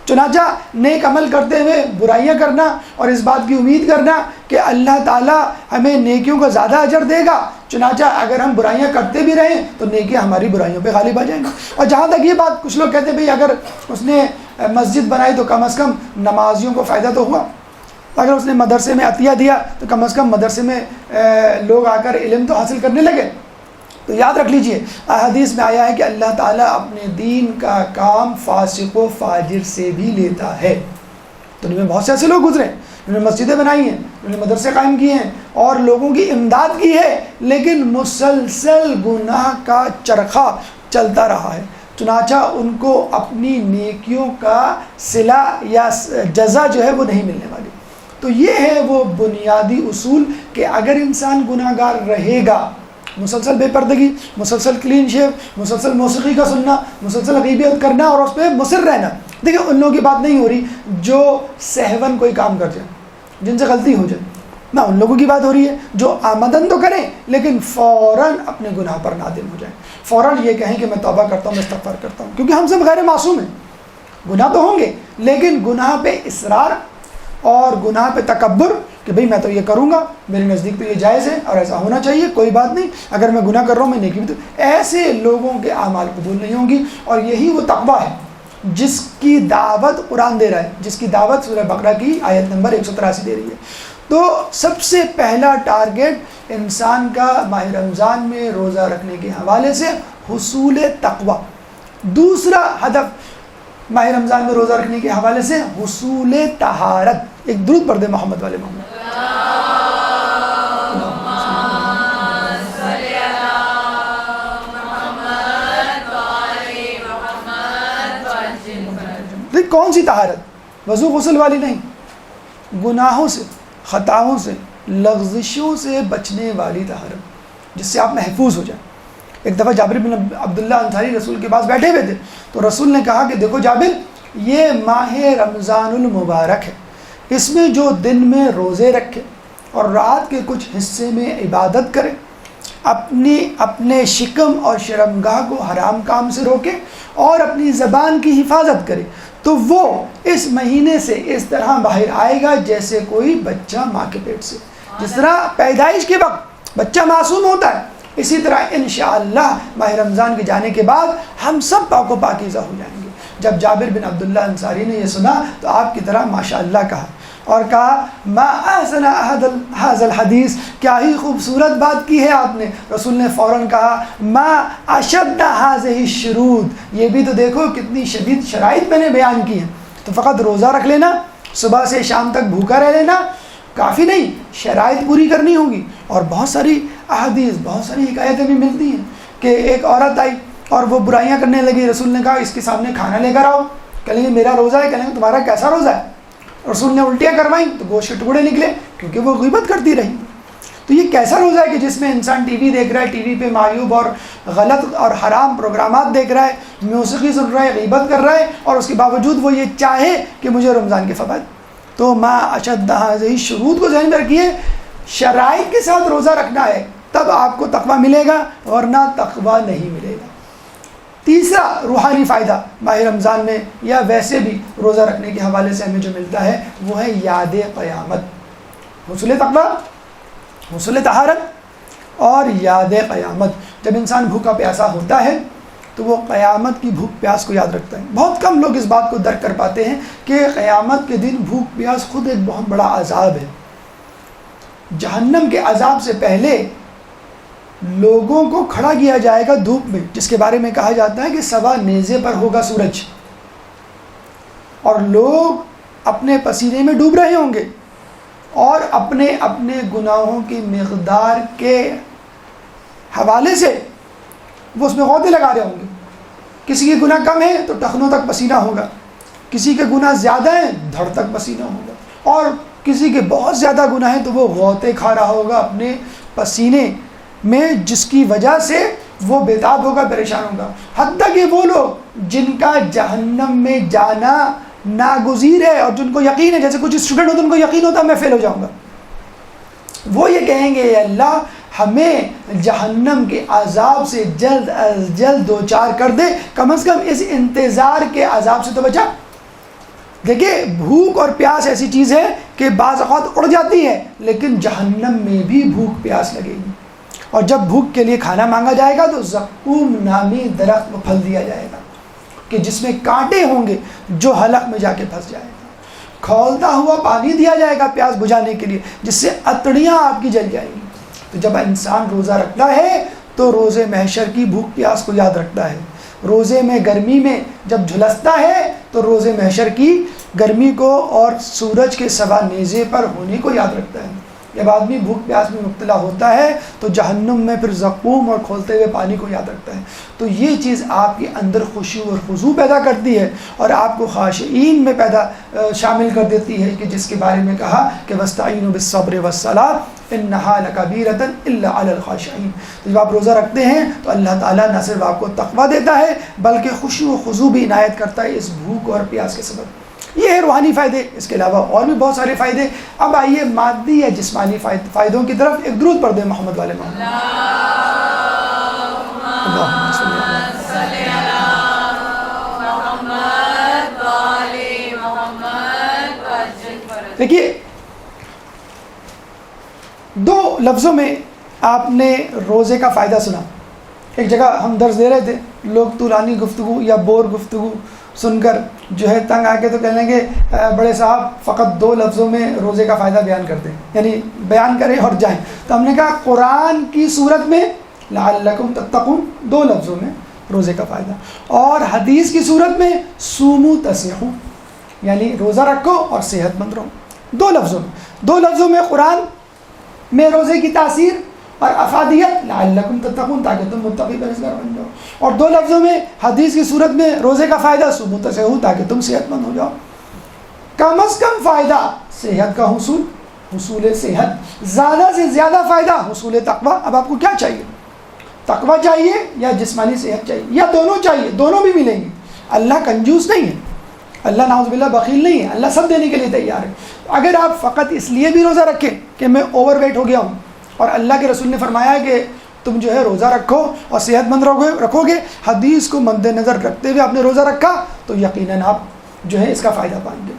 چنانچہ نیک عمل کرتے ہوئے برائیاں کرنا اور اس بات کی امید کرنا کہ اللہ تعالیٰ ہمیں نیکیوں کا زیادہ اجر دے گا، چنانچہ اگر ہم برائیاں کرتے بھی رہیں تو نیکیاں ہماری برائیوں پہ غالب آ جائیں گی۔ اور جہاں تک یہ بات کچھ لوگ کہتے ہیں بھئی اگر اس نے مسجد بنائی تو کم از کم نمازیوں کو فائدہ تو ہوا، اگر اس نے مدرسے میں عطیہ دیا تو کم از کم مدرسے میں لوگ آ کر علم تو حاصل کرنے لگے۔ تو یاد رکھ لیجئے احادیث میں آیا ہے کہ اللہ تعالیٰ اپنے دین کا کام فاسق و فاجر سے بھی لیتا ہے۔ دنیا میں بہت سے ایسے لوگ گزرے، انہوں نے مسجدیں بنائی ہیں، انہوں نے مدرسے قائم کیے ہیں اور لوگوں کی امداد کی ہے، لیکن مسلسل گناہ کا چرخہ چلتا رہا ہے، چنانچہ ان کو اپنی نیکیوں کا صلہ یا جزا جو ہے وہ نہیں ملنے والی۔ تو یہ ہے وہ بنیادی اصول کہ اگر انسان گناہ گار رہے گا، مسلسل بے پردگی، مسلسل کلین شیو، مسلسل موسیقی کا سننا، مسلسل غیبت کرنا اور اس پہ مصر رہنا، دیکھیں ان لوگوں کی بات نہیں ہو رہی جو سہون کوئی کام کر جائے، جن سے غلطی ہو جائے، نہ ان لوگوں کی بات ہو رہی ہے جو آمدن تو کریں لیکن فوراً اپنے گناہ پر نادم ہو جائیں، فوراً یہ کہیں کہ میں توبہ کرتا ہوں، میں استغفار کرتا ہوں، کیونکہ ہم سب غیر معصوم ہیں، گناہ تو ہوں گے لیکن گناہ پہ اصرار اور گناہ پہ تکبر کہ بھئی میں تو یہ کروں گا، میرے نزدیک تو یہ جائز ہے اور ایسا ہونا چاہیے، کوئی بات نہیں، اگر میں گناہ کر رہا ہوں میں نیکی بھی تو، ایسے لوگوں کے اعمال قبول نہیں ہوں گی۔ اور یہی وہ تقویٰ ہے جس کی دعوت قرآن دے رہا ہے، جس کی دعوت سورہ بقرہ کی آیت نمبر 183 دے رہی ہے۔ تو سب سے پہلا ٹارگٹ انسان کا ماہ رمضان میں روزہ رکھنے کے حوالے سے حصول تقویٰ، دوسرا ہدف ماہ رمضان میں روزہ رکھنے کے حوالے سے حصول طہارت۔ ایک درود پڑھ دے محمد والے محمد۔ دیکھ کون سی طہارت؟ وضو غسل والی نہیں، گناہوں سے، خطاؤں سے، لغزشوں سے بچنے والی طہارت جس سے آپ محفوظ ہو جائیں۔ ایک دفعہ جابر بن عبداللہ انصاری رسول کے پاس بیٹھے ہوئے تھے تو رسول نے کہا کہ دیکھو جابر، یہ ماہ رمضان المبارک ہے، اس میں جو دن میں روزے رکھے اور رات کے کچھ حصے میں عبادت کرے، اپنے شکم اور شرمگاہ کو حرام کام سے روکے اور اپنی زبان کی حفاظت کرے، تو وہ اس مہینے سے اس طرح باہر آئے گا جیسے کوئی بچہ ماں کے پیٹ سے، جس طرح پیدائش کے وقت بچہ معصوم ہوتا ہے، اسی طرح انشاءاللہ ماہ رمضان کے جانے کے بعد ہم سب پاک و پاکیزہ ہو جائیں گے۔ جب جابر بن عبداللہ انصاری نے یہ سنا تو آپ کی طرح ماشاءاللہ کہا اور کہا ما احسن هذا الحدیث، کیا ہی خوبصورت بات کی ہے آپ نے۔ رسول نے فوراً کہا ما اشد هذه الشروط، یہ بھی تو دیکھو کتنی شدید شرائط میں نے بیان کی ہیں، تو فقط روزہ رکھ لینا، صبح سے شام تک بھوکا رہ لینا کافی نہیں، شرائط پوری کرنی ہوں گی۔ اور بہت ساری احادیث، بہت ساری حکایتیں بھی ملتی ہیں کہ ایک عورت آئی اور وہ برائیاں کرنے لگی، رسول نے کہا اس کے سامنے کھانا لے کر آؤ، کہیں گے میرا روزہ ہے، کہیں گے تمہارا کیسا روزہ ہے؟ رسول نے الٹیاں کروائیں تو گوشت کے ٹکڑے نکلے کیونکہ وہ غیبت کرتی رہی۔ تو یہ کیسا روزہ ہے کہ جس میں انسان ٹی وی دیکھ رہا ہے، ٹی وی پہ معیوب اور غلط اور حرام پروگرامات دیکھ رہا ہے، موسیقی سن رہا ہے، غیبت کر رہا ہے، اور اس کے باوجود وہ یہ چاہے کہ مجھے رمضان کے فوائد۔ تو ما اشد هذه شروط کو ذہن میں رکھیے، شرائط کے ساتھ روزہ رکھنا ہے تب آپ کو تقویٰ ملے گا ورنہ تقویٰ نہیں ملے گا۔ تیسرا روحانی فائدہ ماہ رمضان میں یا ویسے بھی روزہ رکھنے کے حوالے سے ہمیں جو ملتا ہے وہ ہے یاد قیامت، حصول تقویٰ، حصول طہارت اور یاد قیامت۔ جب انسان بھوکا پیاسا ہوتا ہے تو وہ قیامت کی بھوک پیاس کو یاد رکھتا ہے۔ بہت کم لوگ اس بات کو درک کر پاتے ہیں کہ قیامت کے دن بھوک پیاس خود ایک بہت بڑا عذاب ہے۔ جہنم کے عذاب سے پہلے لوگوں کو کھڑا کیا جائے گا دھوپ میں، جس کے بارے میں کہا جاتا ہے کہ سوا نیزے پر ہوگا سورج، اور لوگ اپنے پسینے میں ڈوب رہے ہوں گے اور اپنے اپنے گناہوں کی مقدار کے حوالے سے وہ اس میں غوطے لگا رہے ہوں گے۔ کسی کے گناہ کم ہیں تو ٹخنوں تک پسینہ ہوگا، کسی کے گناہ زیادہ ہیں دھڑ تک پسینہ ہوگا، اور کسی کے بہت زیادہ گناہ ہیں تو وہ غوطے کھا رہا ہوگا اپنے پسینے میں، جس کی وجہ سے وہ بےتاب ہوگا، پریشان ہوگا۔ حتیٰ کہ وہ لوگ جن کا جہنم میں جانا ناگزیر ہے اور جن کو یقین ہے، جیسے کچھ اسٹوڈنٹ ہوتے ہیں ان کو یقین ہوتا ہے میں فیل ہو جاؤں گا، وہ یہ کہیں گے اے اللہ ہمیں جہنم کے عذاب سے جلد از جلد دوچار کر دے، کم از کم اس انتظار کے عذاب سے تو بچا۔ دیکھیے بھوک اور پیاس ایسی چیز ہے کہ بعض اوقات اڑ جاتی ہے، لیکن جہنم میں بھی بھوک پیاس لگے گی، اور جب بھوک کے لیے کھانا مانگا جائے گا تو زقوم نامی درخت کو پھل دیا جائے گا کہ جس میں کانٹے ہوں گے، جو حلق میں جا کے پھنس جائے گا۔ کھولتا ہوا پانی دیا جائے گا پیاس بجھانے کے لیے، جس سے اتڑیاں آپ کی جل جائیں گی۔ تو جب انسان روزہ رکھتا ہے تو روزے محشر کی بھوک پیاس کو یاد رکھتا ہے، روزے میں گرمی میں جب جھلستا ہے تو روزے محشر کی گرمی کو اور سورج کے سوا نیزے پر ہونے کو یاد رکھتا ہے۔ جب آدمی بھوک پیاس میں مبتلا ہوتا ہے تو جہنم میں پھر زقوم اور کھولتے ہوئے پانی کو یاد رکھتا ہے۔ تو یہ چیز آپ کے اندر خشوع اور خضوع پیدا کرتی ہے اور آپ کو خاشعین میں شامل کر دیتی ہے، کہ جس کے بارے میں کہا کہ وَاسْتَعِينُوا بِالصَّبْرِ وَالصَّلَاةِ إِنَّهَا لَكَبِيرَةٌ إِلَّا عَلَى الْخَاشِعِينَ۔ تو جب آپ روزہ رکھتے ہیں تو اللہ تعالیٰ نہ صرف آپ کو تقویٰ دیتا ہے بلکہ خشوع و خضوع بھی عنایت کرتا ہے اس بھوک اور پیاس کے سبب۔ یہ ہے روحانی فائدے، اس کے علاوہ اور بھی بہت سارے فائدے۔ اب آئیے مادی یا جسمانی فائدوں کی طرف، ایک درود پڑھ دیں محمد والے محمد۔ اللہم صلی اللہ علیہ۔ دیکھیے دو لفظوں میں آپ نے روزے کا فائدہ سنا۔ ایک جگہ ہم درس دے رہے تھے، لوگ طولانی گفتگو یا بور گفتگو سن کر جو ہے تنگ آ کے تو کہہ لیں گے بڑے صاحب فقط دو لفظوں میں روزے کا فائدہ بیان کر دیں، یعنی بیان کریں اور جائیں۔ تو ہم نے کہا قرآن کی صورت میں لعلکم تتقون، دو لفظوں میں روزے کا فائدہ، اور حدیث کی صورت میں صوموا تصحوا، یعنی روزہ رکھو اور صحت مند رہو۔ دو لفظوں میں قرآن میں روزے کی تاثیر اور افادیت لعلکم تتقون، تاکہ تم متقی پرہیزگار بن جاؤ، اور دو لفظوں میں حدیث کی صورت میں روزے کا فائدہ صوموا تصحوا، تاکہ تم صحت مند ہو جاؤ۔ کم از کم فائدہ صحت کا حصول صحت، زیادہ سے زیادہ فائدہ حصول تقویٰ۔ اب آپ کو کیا چاہیے؟ تقویٰ چاہیے یا جسمانی صحت چاہیے، یا دونوں چاہیے؟ دونوں بھی ملیں گے۔ اللہ کنجوس نہیں ہے، اللہ نعوذ باللہ بخیل نہیں ہے، اللہ سب دینے کے لیے تیار ہے۔ اگر آپ فقط اس لیے بھی روزہ رکھیں کہ میں اوور ویٹ ہو گیا ہوں، اور اللہ کے رسول نے فرمایا کہ تم جو ہے روزہ رکھو اور صحت مند رکھو گے، حدیث کو مد نظر رکھتے ہوئے آپ نے روزہ رکھا، تو یقیناً آپ جو ہے اس کا فائدہ پائیں گے۔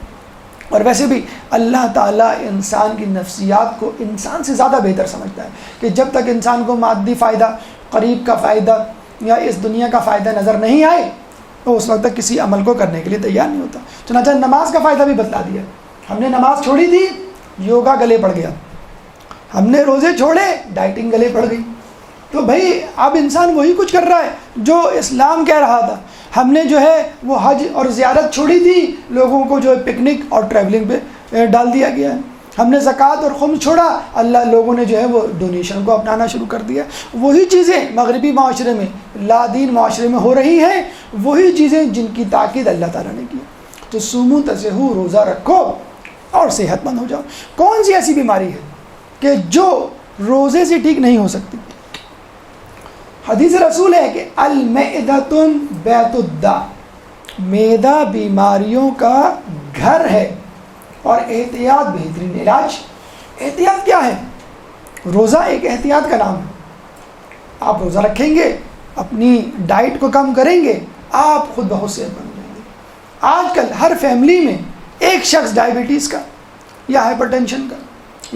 اور ویسے بھی اللہ تعالیٰ انسان کی نفسیات کو انسان سے زیادہ بہتر سمجھتا ہے، کہ جب تک انسان کو مادی فائدہ، قریب کا فائدہ یا اس دنیا کا فائدہ نظر نہیں آئے تو اس وقت تک کسی عمل کو کرنے کے لیے تیار نہیں ہوتا۔ چنانچہ نماز کا فائدہ بھی بتلا دیا، ہم نے نماز چھوڑی تھی، یوگا گلے پڑ گیا، ہم نے روزے چھوڑے، ڈائٹنگ گلے پڑ گئی۔ تو بھائی اب انسان وہی کچھ کر رہا ہے جو اسلام کہہ رہا تھا۔ ہم نے جو ہے وہ حج اور زیارت چھوڑی تھی، لوگوں کو جو ہے پکنک اور ٹریولنگ پہ ڈال دیا گیا ہے۔ ہم نے زکوٰۃ اور خمس چھوڑا، اللہ لوگوں نے جو ہے وہ ڈونیشن کو اپنانا شروع کر دیا۔ وہی چیزیں مغربی معاشرے میں، لا دین معاشرے میں ہو رہی ہیں، وہی چیزیں جن کی تاکید اللہ تعالیٰ نے کی۔ تو صوموا تصحوا، روزہ رکھو اور صحت مند ہو جاؤ۔ کون سی ایسی بیماری ہے کہ جو روزے سے ٹھیک نہیں ہو سکتی؟ حدیث رسول ہے کہ المعدۃ بیت الداء، معدہ بیماریوں کا گھر ہے، اور احتیاط بہترین علاج۔ احتیاط کیا ہے؟ روزہ ایک احتیاط کا نام ہے۔ آپ روزہ رکھیں گے، اپنی ڈائٹ کو کم کریں گے، آپ خود بہت صحت مند رہیں گے۔ آج کل ہر فیملی میں ایک شخص ڈائبٹیز کا یا ہائپر ٹینشن کا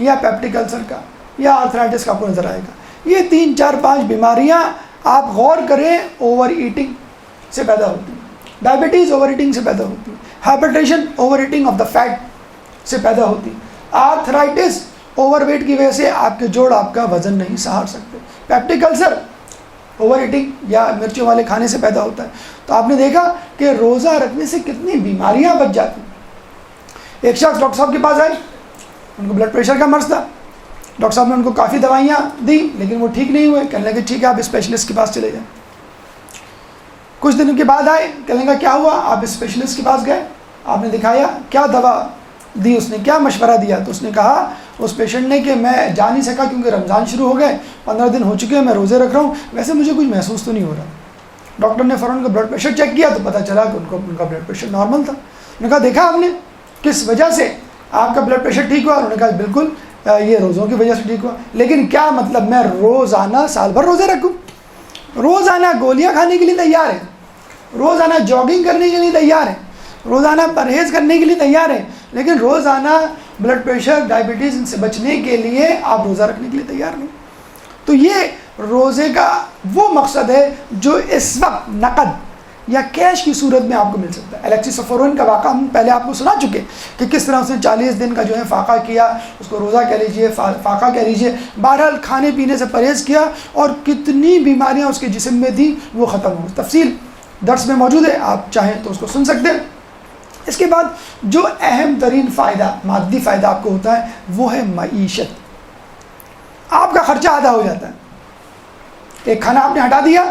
یا پیپٹک السر کا یا آرتھرائٹس کا آپ کو نظر آئے گا۔ یہ 3 4 5 بیماریاں آپ غور کریں اوور ایٹنگ سے پیدا ہوتی ہیں۔ ڈائبٹیز اوور ایٹنگ سے پیدا ہوتی ہے، hypertension overeating of the fat سے پیدا ہوتی، آرتھرائٹس اوور ویٹ کی وجہ سے آپ کے جوڑ آپ کا وزن نہیں سہار سکتے، پیپٹک السر اوور ایٹنگ یا مرچوں والے کھانے سے پیدا ہوتا ہے۔ تو آپ نے دیکھا کہ روزہ رکھنے سے کتنی بیماریاں بچ جاتی ہیں۔ ایک شخص ڈاکٹر صاحب کے پاس آئے، ان کو بلڈ پریشر کا مرض تھا، ڈاکٹر صاحب نے ان کو کافی دوائیاں دی لیکن وہ ٹھیک نہیں ہوئے، کہنے لگے ٹھیک ہے آپ اسپیشلسٹ کے پاس چلے جائیں۔ کچھ دنوں کے بعد آئے، کہنے لگا کیا ہوا؟ آپ اسپیشلسٹ کے پاس گئے، آپ نے دکھایا، کیا دوا دی اس نے، کیا مشورہ دیا؟ تو اس نے کہا اس پیشنٹ نے کہ میں جا نہیں سکا کیونکہ رمضان شروع ہو گئے، 15 دن ہو چکے ہیں، میں روزے رکھ رہا ہوں، ویسے مجھے کچھ محسوس تو نہیں ہو رہا۔ ڈاکٹر نے فوراً کا بلڈ پریشر چیک کیا تو پتہ چلا کہ ان کا بلڈ پریشر نارمل تھا۔ انہوں نے کہا دیکھا آپ نے کس وجہ سے آپ کا بلڈ پریشر ٹھیک ہوا؟ انہوں نے کہا بالکل یہ روزوں کی وجہ سے ٹھیک ہوا۔ لیکن کیا مطلب میں روزانہ سال بھر روزے رکھوں؟ روزانہ گولیاں کھانے کے لیے تیار ہے، روزانہ جاگنگ کرنے کے لیے تیار ہے، روزانہ پرہیز کرنے کے لیے تیار ہیں، لیکن روزانہ بلڈ پریشر، ڈائبٹیز ان سے بچنے کے لیے آپ روزہ رکھنے کے لیے تیار نہیں۔ تو یہ روزے کا وہ مقصد ہے جو اس وقت نقد یا کیش کی صورت میں آپ کو مل سکتا ہے۔ الیکسی سفرون کا واقعہ ہم پہلے آپ کو سنا چکے کہ کس طرح اس نے 40 دن کا جو ہے فاقہ کیا، اس کو روزہ کہہ لیجیے، فاقہ کہہ لیجیے، بہرحال کھانے پینے سے پرہیز کیا، اور کتنی بیماریاں اس کے جسم میں تھیں وہ ختم ہو۔ تفصیل درس میں موجود ہے، آپ چاہیں تو اس کو سن سکتے ہیں۔ اس کے بعد جو اہم ترین فائدہ، مادی فائدہ آپ کو ہوتا ہے وہ ہے معیشت۔ آپ کا خرچہ آدھا ہو جاتا ہے۔ ایک کھانا آپ نے ہٹا دیا،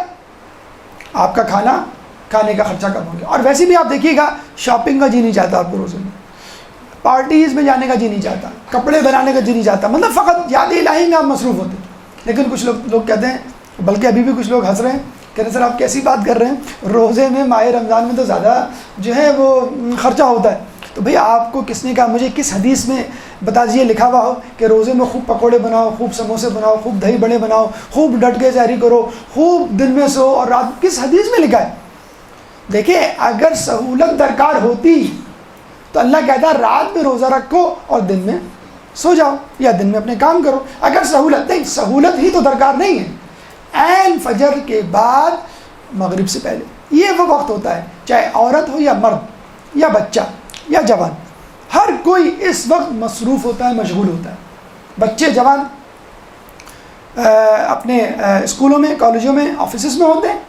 آپ کا کھانے کا خرچہ کم ہو گیا۔ اور ویسے بھی آپ دیکھیے گا، شاپنگ کا جی نہیں چاہتا آپ کو روزے میں، پارٹیز میں جانے کا جی نہیں چاہتا، کپڑے بنانے کا جی نہیں چاہتا، مطلب فقط یاد الہی میں آپ مصروف ہوتے ہیں۔ لیکن کچھ لوگ کہتے ہیں، بلکہ ابھی بھی کچھ لوگ ہنس رہے ہیں، کہہ رہے ہیں سر آپ کیسی بات کر رہے ہیں، روزے میں ماہ رمضان میں تو زیادہ جو ہے وہ خرچہ ہوتا ہے۔ تو بھئی آپ کو کس نے کہا، مجھے کس حدیث میں بتا دیجیے لکھا ہوا ہو کہ روزے میں خوب پکوڑے بناؤ، خوب سموسے بناؤ، خوب دہی بڑے بناؤ، خوب ڈٹ کے سحری کرو، خوب دن میں سو اور رات، کس حدیث میں لکھا ہے؟ دیکھیں، اگر سہولت درکار ہوتی تو اللہ کہتا ہے رات میں روزہ رکھو اور دن میں سو جاؤ یا دن میں اپنے کام کرو۔ اگر سہولت نہیں، سہولت ہی تو درکار نہیں ہے، عین فجر کے بعد مغرب سے پہلے یہ وہ وقت ہوتا ہے، چاہے عورت ہو یا مرد یا بچہ یا جوان، ہر کوئی اس وقت مصروف ہوتا ہے، مشغول ہوتا ہے۔ بچے جوان اپنے اسکولوں میں، کالجوں میں، آفیسز میں ہوتے ہیں،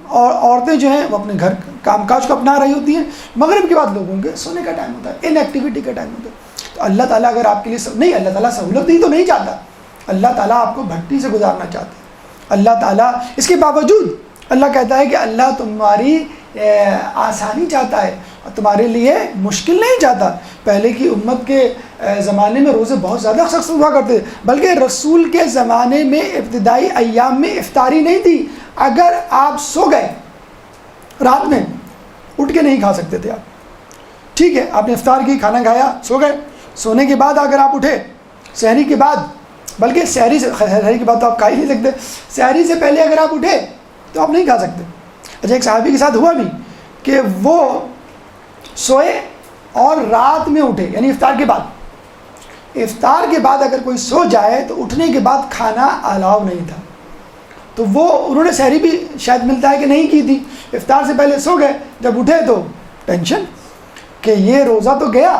اور عورتیں جو ہیں وہ اپنے گھر کام کاج کو اپنا رہی ہوتی ہیں۔ مغرب کے بعد لوگوں کے سونے کا ٹائم ہوتا ہے، ان ایکٹیویٹی کا ٹائم ہوتا ہے۔ تو اللہ تعالیٰ اگر آپ کے لیے نہیں، اللہ تعالیٰ سہولت ہی تو نہیں چاہتا، اللہ تعالیٰ آپ کو بھٹی سے گزارنا چاہتا ہے۔ اللہ تعالیٰ اس کے باوجود اللہ کہتا ہے کہ اللہ تمہاری آسانی چاہتا ہے اور تمہارے لیے مشکل نہیں چاہتا۔ پہلے کی امت کے زمانے میں روزے بہت زیادہ سخت ہوا کرتے تھے، بلکہ رسول کے زمانے میں ابتدائی ایام میں افطاری نہیں تھی۔ اگر آپ سو گئے رات میں، اٹھ کے نہیں کھا سکتے تھے آپ، ٹھیک ہے، آپ نے افطار کی، کھانا کھایا، سو گئے، سونے کے بعد اگر آپ اٹھے سحری کے بعد، بلکہ سحری کے بعد تو آپ کھا ہی نہیں سکتے، سحری سے پہلے اگر آپ اٹھے تو آپ نہیں کھا سکتے۔ اچھا، ایک صحابی کے ساتھ ہوا بھی کہ وہ سوئے اور رات میں اٹھے، یعنی افطار کے بعد اگر کوئی سو جائے تو اٹھنے کے بعد کھانا الاؤ نہیں تھا۔ تو وہ انہوں نے سحری بھی شاید ملتا ہے کہ نہیں کی تھی، افطار سے پہلے سو گئے، جب اٹھے تو ٹینشن کہ یہ روزہ تو گیا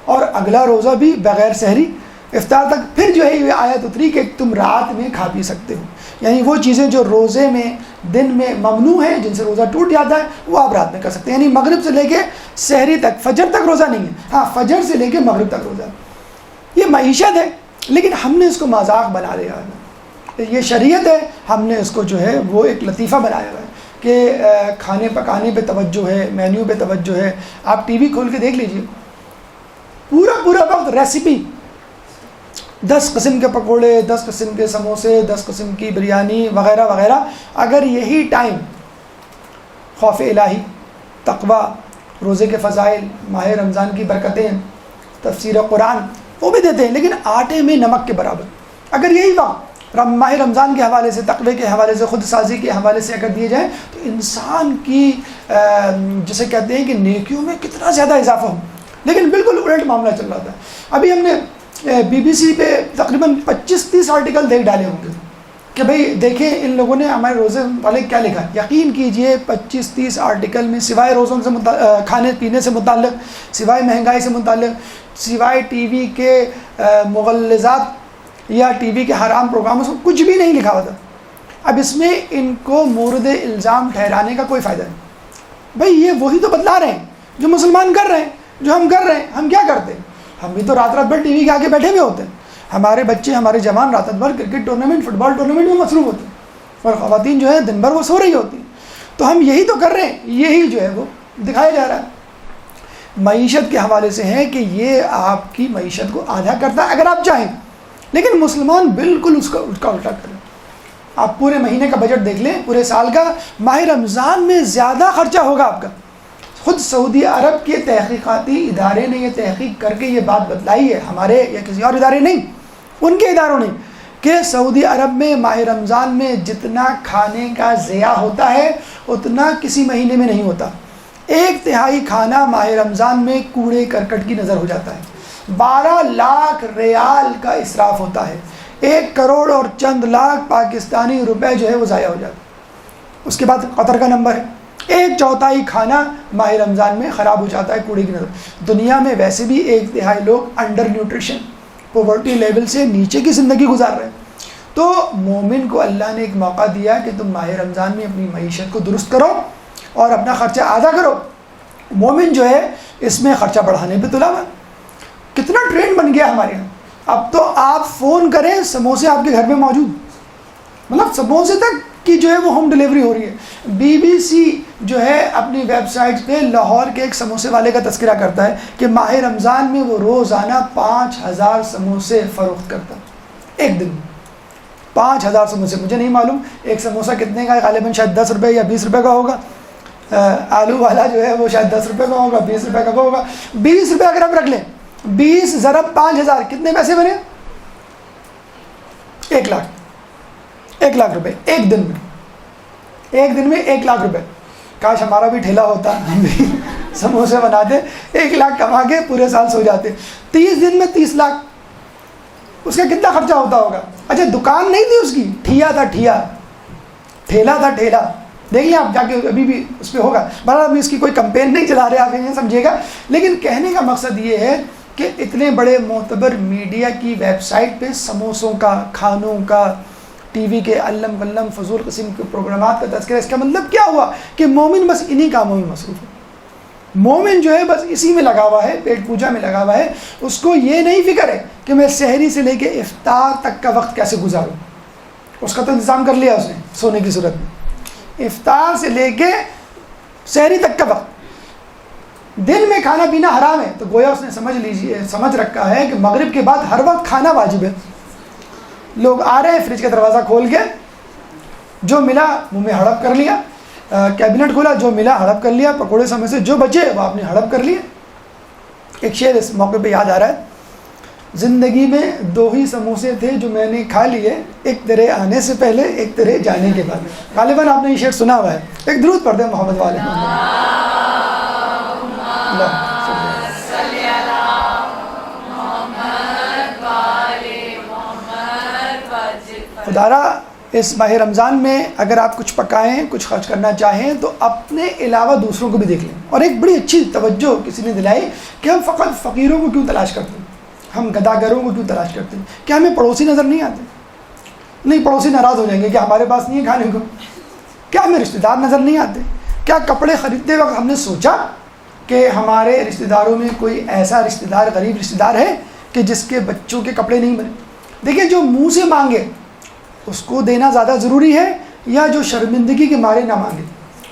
اور اگلا روزہ بھی بغیر سحری افطار تک۔ پھر جو ہے یہ آیت اتری کہ تم رات میں کھا پی سکتے ہو، یعنی وہ چیزیں جو روزے میں دن میں ممنوع ہیں، جن سے روزہ ٹوٹ جاتا ہے، وہ آپ رات میں کر سکتے ہیں۔ یعنی مغرب سے لے کے سحری تک، فجر تک روزہ نہیں ہے، ہاں فجر سے لے کے مغرب تک روزہ ہے۔ یہ معیشت ہے، لیکن ہم نے اس کو مذاق بنا لیا ہے۔ یہ شریعت ہے، ہم نے اس کو جو ہے وہ ایک لطیفہ بنایا ہوا ہے کہ کھانے پکانے پہ توجہ ہے، مینیو پہ توجہ ہے۔ آپ ٹی وی کھول کے دیکھ لیجئے، پورا وقت ریسیپی، 10 قسم کے پکوڑے، 10 قسم کے سموسے، 10 قسم کی بریانی وغیرہ وغیرہ۔ اگر یہی ٹائم خوف الہی، تقوی، روزے کے فضائل، ماہ رمضان کی برکتیں، تفسیر قرآن، وہ بھی دیتے ہیں، لیکن آٹے میں نمک کے برابر اگر یہی وقت ماہ رمضان کے حوالے سے، تقوی کے حوالے سے، خود سازی کے حوالے سے اگر دیے جائیں تو انسان کی جسے کہتے ہیں کہ نیکیوں میں کتنا زیادہ اضافہ ہو۔ لیکن بالکل الٹ معاملہ چل رہا تھا۔ ابھی ہم نے BBC پہ تقریباً 25-30 آرٹیکل دیکھ ڈالے ہوں گے کہ بھئی دیکھیں ان لوگوں نے ہمارے روزے والے کیا لکھا ہے۔ یقین کیجئے 25-30 آرٹیکل میں سوائے روزوں سے کھانے پینے سے متعلق، سوائے مہنگائی سے متعلق، سوائے ٹی وی کے مغلظات یا ٹی وی کے حرام پروگراموں سے کچھ بھی نہیں لکھا ہوا تھا۔ اب اس میں ان کو مورد الزام ٹھہرانے کا کوئی فائدہ نہیں۔ بھئی یہ وہی تو بتلا رہے ہیں جو مسلمان کر رہے ہیں، جو ہم کر رہے ہیں۔ ہم کیا کرتے ہیں؟ ہم بھی تو رات بھر ٹی وی کے آگے بیٹھے ہوئے ہوتے ہیں۔ ہمارے بچے، ہمارے جوان رات بھر کرکٹ ٹورنامنٹ، فٹ بال ٹورنامنٹ میں مصروف ہوتے ہیں، اور خواتین جو ہے دن بھر وہ سو رہی ہوتی ہیں۔ تو ہم یہی تو کر رہے ہیں، یہی جو ہے وہ دکھایا جا رہا ہے۔ معیشت کے حوالے سے ہے کہ یہ آپ کی معیشت کو آدھا کرتا ہے اگر آپ چاہیں، لیکن مسلمان بالکل اس کا الٹا کریں۔ آپ پورے مہینے کا بجٹ دیکھ لیں، پورے سال کا، ماہ رمضان میں زیادہ خرچہ ہوگا آپ کا۔ خود سعودی عرب کے تحقیقاتی ادارے نے یہ تحقیق کر کے یہ بات بتلائی ہے، ہمارے یا کسی اور ادارے نہیں، ان کے اداروں نے، کہ سعودی عرب میں ماہ رمضان میں جتنا کھانے کا ضیاع ہوتا ہے اتنا کسی مہینے میں نہیں ہوتا۔ ایک تہائی کھانا ماہ رمضان میں کوڑے کرکٹ کی نظر ہو جاتا ہے، 12 لاکھ ریال کا اسراف ہوتا ہے، 1 کروڑ اور چند لاکھ پاکستانی روپے جو ہے وہ ضائع ہو جاتا ہے۔ اس کے بعد قطر کا نمبر ہے، 1/4 کھانا ماہ رمضان میں خراب ہو جاتا ہے کوڑے کی نظر۔ دنیا میں ویسے بھی 1/3 لوگ انڈر نیوٹریشن، پاورٹی لیول سے نیچے کی زندگی گزار رہے ہیں۔ تو مومن کو اللہ نے ایک موقع دیا کہ تم ماہ رمضان میں اپنی معیشت کو درست کرو اور اپنا خرچہ آدھا کرو۔ مومن جو ہے اس میں خرچہ بڑھانے پہ تلا ہوا۔ کتنا ٹرینڈ بن گیا ہمارے یہاں، اب تو آپ فون کریں سموسے آپ کے گھر میں موجود، مطلب سموسے تک کی جو ہے وہ ہوم ڈلیوری ہو رہی ہے۔ BBC جو ہے اپنی ویب سائٹ پہ لاہور کے ایک سموسے والے کا تذکرہ کرتا ہے کہ ماہ رمضان میں وہ روزانہ 5000 سموسے فروخت کرتا ہے ایک دن میں۔ 5000 سموسے، مجھے نہیں معلوم ایک سموسہ کتنے کا ہے، غالباً شاید 10 روپے یا 20 روپے کا ہوگا۔ آلو والا جو ہے وہ شاید 10 روپے کا ہوگا، 20 روپے کا ہوگا۔ 20 روپے اگر آپ رکھ لیں، 20 ضرب 5000 کتنے پیسے بنے؟ 1 لاکھ، 1 لاکھ روپے ایک دن میں، ایک دن میں 1 لاکھ روپے۔ کاش ہمارا بھی ٹھیلا ہوتا، ہم بھی سموسے بناتے، 1 لاکھ کما کے پورے سال سو جاتے۔ 30 دن میں 30 لاکھ، اس کا کتنا خرچہ ہوتا ہوگا؟ اچھا دکان نہیں تھی اس کی، ٹھیا تھا، ٹھیلا تھا، ٹھیلا، دیکھ لیں آپ جا کے، ابھی بھی اس پہ ہوگا۔ بہرحال ابھی اس کی کوئی کمپین نہیں چلا رہے، آپ یہ سمجھیے گا، لیکن کہنے کا مقصد یہ ہے کہ اتنے بڑے معتبر میڈیا کی ویب سائٹ پہ سموسوں کا، کھانوں کا، ٹی وی کے علم ولم فضول قسم کے پروگرامات کا تذکرہ۔ اس کا مطلب کیا ہوا کہ مومن بس انہی کاموں میں مصروف ہے۔ مومن جو ہے بس اسی میں لگا ہوا ہے، پیٹ پوجا میں لگا ہوا ہے۔ اس کو یہ نہیں فکر ہے کہ میں سحری سے لے کے افطار تک کا وقت کیسے گزاروں، اس کا تو انتظام کر لیا اس نے سونے کی صورت میں۔ افطار سے لے کے سحری تک کا وقت، دن میں کھانا پینا حرام ہے، تو گویا اس نے سمجھ رکھا ہے کہ مغرب کے بعد ہر وقت کھانا واجب ہے۔ لوگ آ رہے ہیں، فریج کا دروازہ کھول کے جو ملا منہ میں ہڑپ کر لیا، کیبنٹ کھولا جو ملا ہڑپ کر لیا، پکوڑے سمے سے جو بچے وہ آپ نے ہڑپ کر لیے۔ ایک شعر اس موقع پہ یاد آ رہا ہے، زندگی میں 2 ہی سموسے تھے جو میں نے کھا لیے، ایک تیرے آنے سے پہلے، ایک تیرے جانے کے بعد۔ غالباً آپ نے یہ شعر سنا ہوا ہے۔ ایک درود پڑھ دیں محمد والے خدارا اس ماہ رمضان میں اگر آپ کچھ پکائیں، کچھ خرچ کرنا چاہیں تو اپنے علاوہ دوسروں کو بھی دیکھ لیں۔ اور ایک بڑی اچھی توجہ کسی نے دلائی کہ ہم فقط فقیروں کو کیوں تلاش کرتے ہیں، ہم گداگروں کو کیوں تلاش کرتے ہیں؟ کیا ہمیں پڑوسی نظر نہیں آتے؟ نہیں، پڑوسی ناراض ہو جائیں گے کہ ہمارے پاس نہیں ہے کھانے کو۔ کیا ہمیں رشتہ دار نظر نہیں آتے؟ کیا کپڑے خریدتے وقت ہم نے سوچا کہ ہمارے رشتہ داروں میں کوئی ایسا رشتہ دار، غریب رشتہ دار ہے کہ جس کے بچوں کے کپڑے نہیں بنے؟ دیکھیں، جو منہ سے مانگے اس کو دینا زیادہ ضروری ہے، یا جو شرمندگی کے مارے نہ مانگے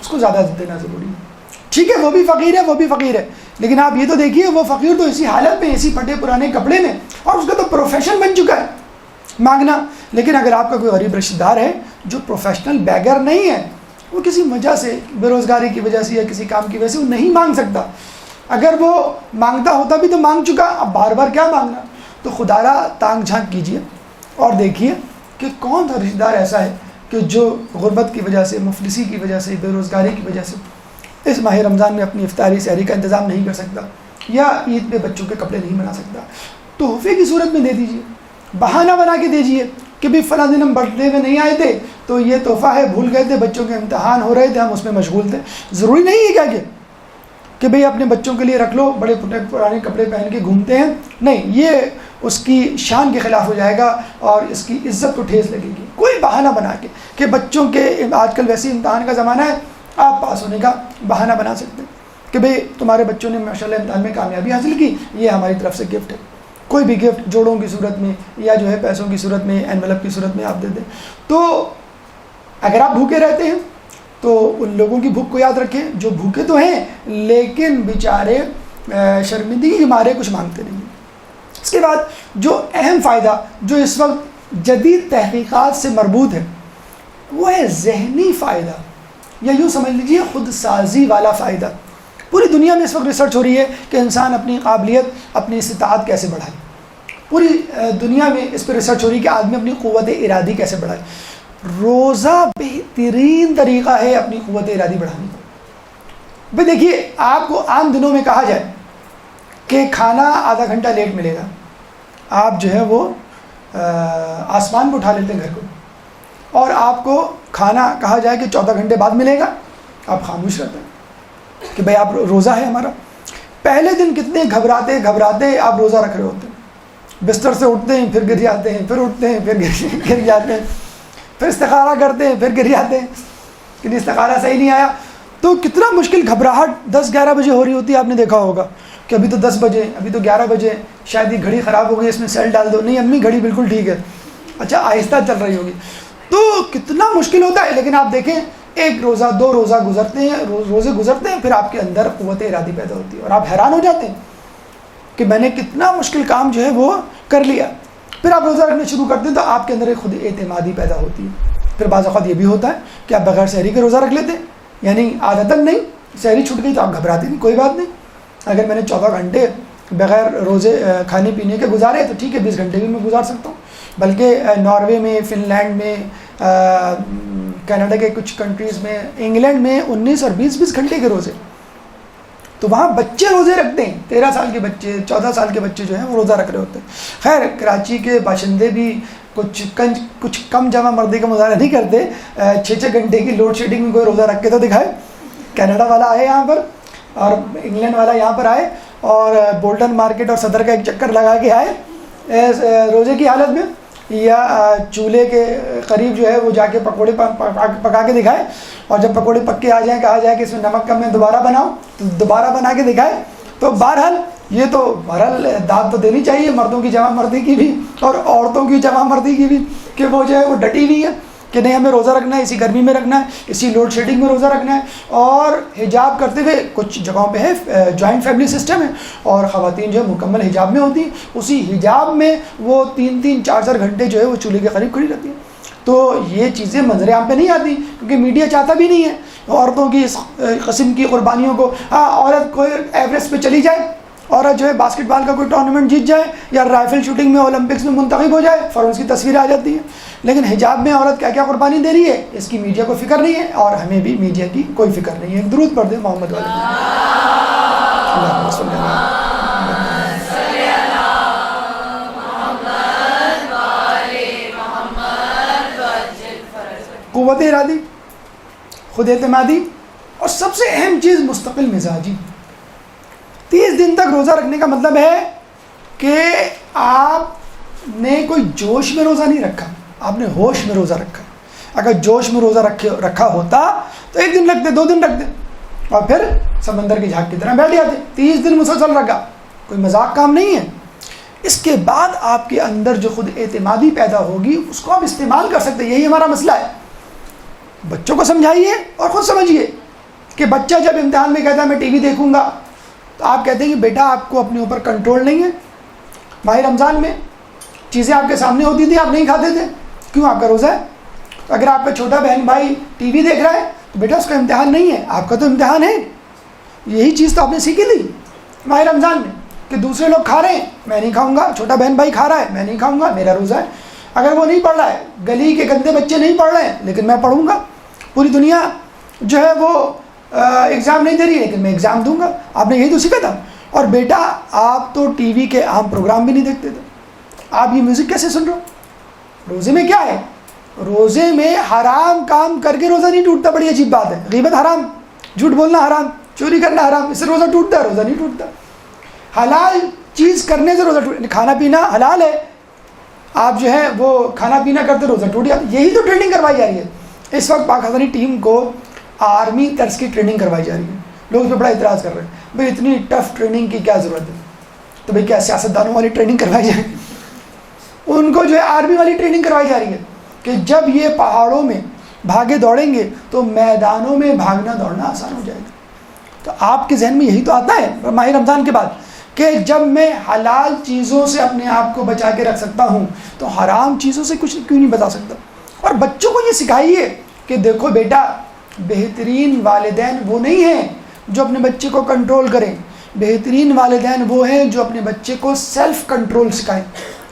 اس کو زیادہ دینا ضروری ہے؟ ٹھیک ہے، وہ بھی فقیر ہے، وہ بھی فقیر ہے، لیکن آپ یہ تو دیکھیے وہ فقیر تو اسی حالت میں، اسی پھٹے پرانے کپڑے میں، اور اس کا تو پروفیشن بن چکا ہے مانگنا۔ لیکن اگر آپ کا کوئی غریب رشتہ دار ہے جو پروفیشنل بیگر نہیں ہے، وہ کسی وجہ سے، بے روزگاری کی وجہ سے یا کسی کام کی وجہ سے وہ نہیں مانگ سکتا، اگر وہ مانگتا ہوتا بھی تو مانگ چکا، اب بار بار کیا مانگنا؟ تو خدا را تانگ جھانک کیجیے اور دیکھیے کہ کون سا رشتہ دار ایسا ہے کہ جو غربت کی وجہ سے، مفلسی کی وجہ سے، بے روزگاری کی وجہ سے اس ماہ رمضان میں اپنی افطاری سحری کا انتظام نہیں کر سکتا، یا عید پہ بچوں کے کپڑے نہیں بنا سکتا۔ تحفے کی صورت میں دے دیجیے، بہانہ بنا کے دیجیے کہ بھی فلاں دن ہم برتھ ڈے میں نہیں آئے تھے تو یہ تحفہ ہے، بھول گئے تھے، بچوں کے امتحان ہو رہے تھے، ہم اس میں مشغول تھے۔ ضروری نہیں ہے کیا کہ بھئی اپنے بچوں کے لیے رکھ لو، بڑے پرانے کپڑے پہن کے گھومتے ہیں، نہیں، یہ اس کی شان کے خلاف ہو جائے گا اور اس کی عزت کو ٹھیس لگے گی۔ کوئی بہانہ بنا کے کہ بچوں کے آج کل ویسے امتحان کا زمانہ ہے، آپ پاس ہونے کا بہانہ بنا سکتے ہیں کہ بھئی تمہارے بچوں نے ماشاءاللہ امتحان میں کامیابی حاصل کی، یہ ہماری طرف سے گفٹ ہے۔ کوئی بھی گفٹ جوڑوں کی صورت میں یا جو ہے پیسوں کی صورت میں، اینولپ کی صورت میں آپ دے دیں۔ تو اگر آپ بھوکے رہتے ہیں تو ان لوگوں کی بھوک کو یاد رکھیں جو بھوکے تو ہیں لیکن بیچارے شرمندگی کے مارے کچھ مانگتے نہیں۔ اس کے بعد جو اہم فائدہ جو اس وقت جدید تحقیقات سے مربوط ہے وہ ہے ذہنی فائدہ، یا یوں سمجھ لیجیے خود سازی والا فائدہ۔ پوری دنیا میں اس وقت ریسرچ ہو رہی ہے کہ انسان اپنی قابلیت، اپنی استطاعت کیسے بڑھائے۔ پوری دنیا میں اس پہ ریسرچ ہو رہی ہے کہ آدمی اپنی قوت ارادی کیسے بڑھائے۔ روزہ بہترین طریقہ ہے اپنی قوت ارادی بڑھانے کا۔ بھائی دیکھیے آپ کو عام دنوں میں کہا جائے کہ کھانا آدھا گھنٹہ لیٹ ملے گا، آپ جو ہے وہ آسمان پہ اٹھا لیتے ہیں گھر کو، اور آپ کو کھانا کہا جائے کہ 14 گھنٹے بعد ملے گا، آپ خاموش رہتے ہیں کہ بھائی آپ روزہ ہے ہمارا۔ پہلے دن کتنے گھبراتے آپ روزہ رکھ رہے ہوتے ہیں، بستر سے اٹھتے ہیں پھر گر جاتے ہیں، پھر اٹھتے ہیں پھر گر جاتے ہیں، پھر استخارہ کرتے ہیں پھر گر جاتے ہیں کہ استخارہ صحیح نہیں آیا، تو کتنا مشکل گھبراہٹ 10-11 بجے ہو رہی ہوتی ہے۔ آپ نے دیکھا ہوگا کہ ابھی تو 10 بجے، ابھی تو 11 بجے، شاید یہ گھڑی خراب ہو گئی، اس میں سیل ڈال دو، نہیں امی گھڑی بالکل ٹھیک ہے، اچھا آہستہ چل رہی ہوگی، تو کتنا مشکل ہوتا ہے۔ لیکن آپ دیکھیں ایک روزہ 2 روزہ گزرتے ہیں، روزے گزرتے ہیں، پھر آپ کے اندر قوت ارادی پیدا ہوتی ہے اور آپ حیران ہو جاتے ہیں کہ میں نے کتنا مشکل کام جو ہے وہ کر لیا۔ پھر آپ روزہ رکھنا شروع کرتے ہیں تو آپ کے اندر ایک خود اعتمادی پیدا ہوتی ہے۔ پھر بعض اوقات یہ بھی ہوتا ہے کہ آپ بغیر سحری کے روزہ رکھ لیتے ہیں، یعنی عادتاً نہیں، سحری چھوٹ گئی تو آپ گھبراتے نہیں، کوئی بات نہیں، اگر میں نے 14 گھنٹے بغیر روزے کھانے پینے کے گزارے تو ٹھیک ہے، 20 گھنٹے بھی میں گزار سکتا ہوں۔ بلکہ ناروے میں، فن لینڈ میں، کینیڈا کے کچھ کنٹریز میں، انگلینڈ میں 19 اور 20 گھنٹے کے روزے، تو وہاں بچے روزے رکھتے ہیں، 13 سال کے بچے، 14 سال کے بچے جو ہیں وہ روزہ رکھ رہے ہوتے ہیں۔ خیر کراچی کے باشندے بھی کچھ کم جمع مردی کا مظاہرہ نہیں کرتے، 6 گھنٹے کی لوڈ شیڈنگ میں کوئی روزہ رکھ کے تو دکھائے۔ کینیڈا والا آئے یہاں پر اور انگلینڈ والا یہاں پر آئے اور بولٹن مارکیٹ اور صدر کا ایک چکر لگا کے آئے روزے کی حالت میں، یا چولہے کے قریب جو ہے وہ جا کے پکوڑے پکا کے دکھائے، اور جب پکوڑے پک کے آ جائیں کہا جائے کہ اس میں نمک کم ہے دوبارہ بناؤ، تو دوبارہ بنا کے دکھائے۔ تو بہرحال یہ تو بہرحال داد تو دینی چاہیے مردوں کی جمع مردی کی بھی اور عورتوں کی جمع مردی کی بھی، کہ وہ جو ہے وہ ڈٹی ہوئی ہے کہ نہیں ہمیں روزہ رکھنا ہے، اسی گرمی میں رکھنا ہے، اسی لوڈ شیڈنگ میں روزہ رکھنا ہے۔ اور حجاب کرتے ہوئے کچھ جگہوں پہ ہے جوائنٹ فیملی سسٹم ہے اور خواتین جو ہے مکمل حجاب میں ہوتی ہیں، اسی حجاب میں وہ 3-4 گھنٹے جو ہے وہ چولہے کے قریب کھڑی رہتی ہیں۔ تو یہ چیزیں منظر عام پہ نہیں آتی کیونکہ میڈیا چاہتا بھی نہیں ہے عورتوں کی اس قسم کی قربانیوں کو۔ ہاں عورت کوئی ایوریسٹ پہ چلی جائے، عورت جو ہے باسکٹ بال کا کوئی ٹورنامنٹ جیت جائے یا رائفل شوٹنگ میں اولمپکس میں منتخب ہو جائے، فوراً اس کی تصویر آ جاتی ہے، لیکن حجاب میں عورت کیا کیا قربانی دے رہی ہے اس کی میڈیا کو فکر نہیں ہے، اور ہمیں بھی میڈیا کی کوئی فکر نہیں ہے۔ درود پڑھ دیں محمد والے قوت ارادی، خود اعتمادی، اور سب سے اہم چیز مستقل مزاجی۔ 30 دن تک روزہ رکھنے کا مطلب ہے کہ آپ نے کوئی جوش میں روزہ نہیں رکھا، آپ نے ہوش میں روزہ رکھا۔ اگر جوش میں روزہ رکھا ہوتا تو 1 دن رکھتے، 2 دن رکھتے اور پھر سمندر کی جھاگ کی طرح بیٹھ جاتے۔ 30 دن مسلسل رکھا، کوئی مذاق کام نہیں ہے۔ اس کے بعد آپ کے اندر جو خود اعتمادی پیدا ہوگی اس کو آپ استعمال کر سکتے ہیں۔ یہی ہمارا مسئلہ ہے، بچوں کو سمجھائیے اور خود سمجھیے کہ بچہ جب امتحان میں کہتا ہے میں ٹی وی دیکھوں گا، تو آپ کہتے ہیں کہ بیٹا آپ کو اپنے اوپر کنٹرول نہیں ہے۔ ماہ رمضان میں چیزیں آپ کے سامنے ہوتی تھی، آپ نہیں کھاتے تھے، کیوں؟ آپ کا روزہ ہے۔ تو اگر آپ کا چھوٹا بہن بھائی ٹی وی دیکھ رہا ہے تو بیٹا اس کا امتحان نہیں ہے، آپ کا تو امتحان ہے۔ یہی چیز تو آپ نے سیکھی تھی ماہ رمضان میں کہ دوسرے لوگ کھا رہے ہیں میں نہیں کھاؤں گا، چھوٹا بہن بھائی کھا رہا ہے میں نہیں کھاؤں گا، میرا روزہ ہے۔ اگر وہ نہیں پڑھ رہا ہے، گلی کے گندے بچے نہیں پڑھ رہے ہیں لیکن میں پڑھوں گا، پوری دنیا جو ہے وہ ایگزام نہیں دے رہی ہے لیکن میں ایگزام دوں گا۔ آپ نے یہی تو سیکھا تھا۔ اور بیٹا آپ تو ٹی وی کے عام پروگرام بھی نہیں دیکھتے تھے، آپ یہ میوزک کیسے سن رہے ہو؟ روزے میں کیا ہے؟ روزے میں حرام کام کر کے روزہ نہیں ٹوٹتا، بڑی عجیب بات ہے۔ غیبت حرام، جھوٹ بولنا حرام، چوری کرنا حرام، اس سے روزہ ٹوٹتا ہے؟ روزہ نہیں ٹوٹتا۔ حلال چیز کرنے سے روزہ ٹوٹ، کھانا پینا حلال ہے، آپ جو ہے وہ کھانا پینا کرتے روزہ ٹوٹ گیا۔ یہی تو ٹریننگ کروائی جا رہی ہے اس وقت۔ پاکستانی ٹیم کو آرمی طرز کی ٹریننگ کروائی جا رہی ہے، لوگ اس پہ بڑا اعتراض کر رہے ہیں بھائی اتنی ٹف ٹریننگ کی کیا ضرورت ہے؟ تو بھائی کیا سیاستدانوں والی ٹریننگ کروائی جائے؟ ان کو جو ہے آرمی والی ٹریننگ کروائی جا رہی ہے کہ جب یہ پہاڑوں میں بھاگے دوڑیں گے تو میدانوں میں بھاگنا دوڑنا آسان ہو جائے گا۔ تو آپ کے ذہن میں یہی تو آتا ہے ماہ رمضان کے بعد کہ جب میں حلال چیزوں سے اپنے آپ کو بچا کے رکھ سکتا ہوں تو حرام چیزوں سے کچھ کیوں نہیں بتا سکتا؟ اور بچوں کو یہ سکھائیے کہ دیکھو بیٹا، بہترین والدین وہ نہیں ہیں جو اپنے بچے کو کنٹرول کریں، بہترین والدین وہ ہیں جو اپنے بچے کو سیلف کنٹرول سکھائیں۔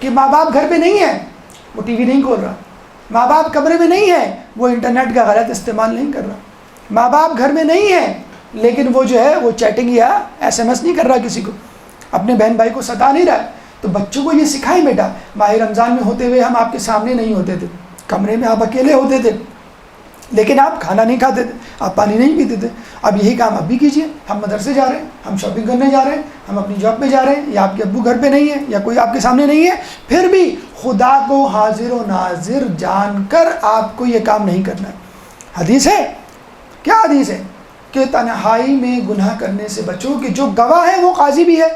کہ ماں باپ گھر پہ نہیں ہیں، وہ ٹی وی نہیں کھول رہا، ماں باپ کمرے میں نہیں ہیں، وہ انٹرنیٹ کا غلط استعمال نہیں کر رہا، ماں باپ گھر میں نہیں ہیں، لیکن وہ جو ہے وہ چیٹنگ یا SMS نہیں کر رہا کسی کو، اپنے بہن بھائی کو ستا نہیں رہا ہے. تو بچوں کو یہ سکھائیں بیٹا، ماہ رمضان میں ہوتے ہوئے ہم آپ کے سامنے نہیں ہوتے تھے، کمرے میں آپ اکیلے ہوتے تھے، لیکن آپ کھانا نہیں کھاتے تھے، آپ پانی نہیں پیتے تھے. اب یہی کام اب بھی کیجیے. ہم مدرسے جا رہے ہیں، ہم شاپنگ کرنے جا رہے ہیں، ہم اپنی جاب پہ جا رہے ہیں، یا آپ کے ابو گھر پہ نہیں ہے، یا کوئی آپ کے سامنے نہیں ہے، پھر بھی خدا کو حاضر و ناظر جان کر آپ کو یہ کام نہیں کرنا ہے. حدیث ہے، کیا حدیث ہے؟ کہ تنہائی میں گناہ کرنے سے بچو، کہ جو گواہ ہے وہ قاضی بھی ہے.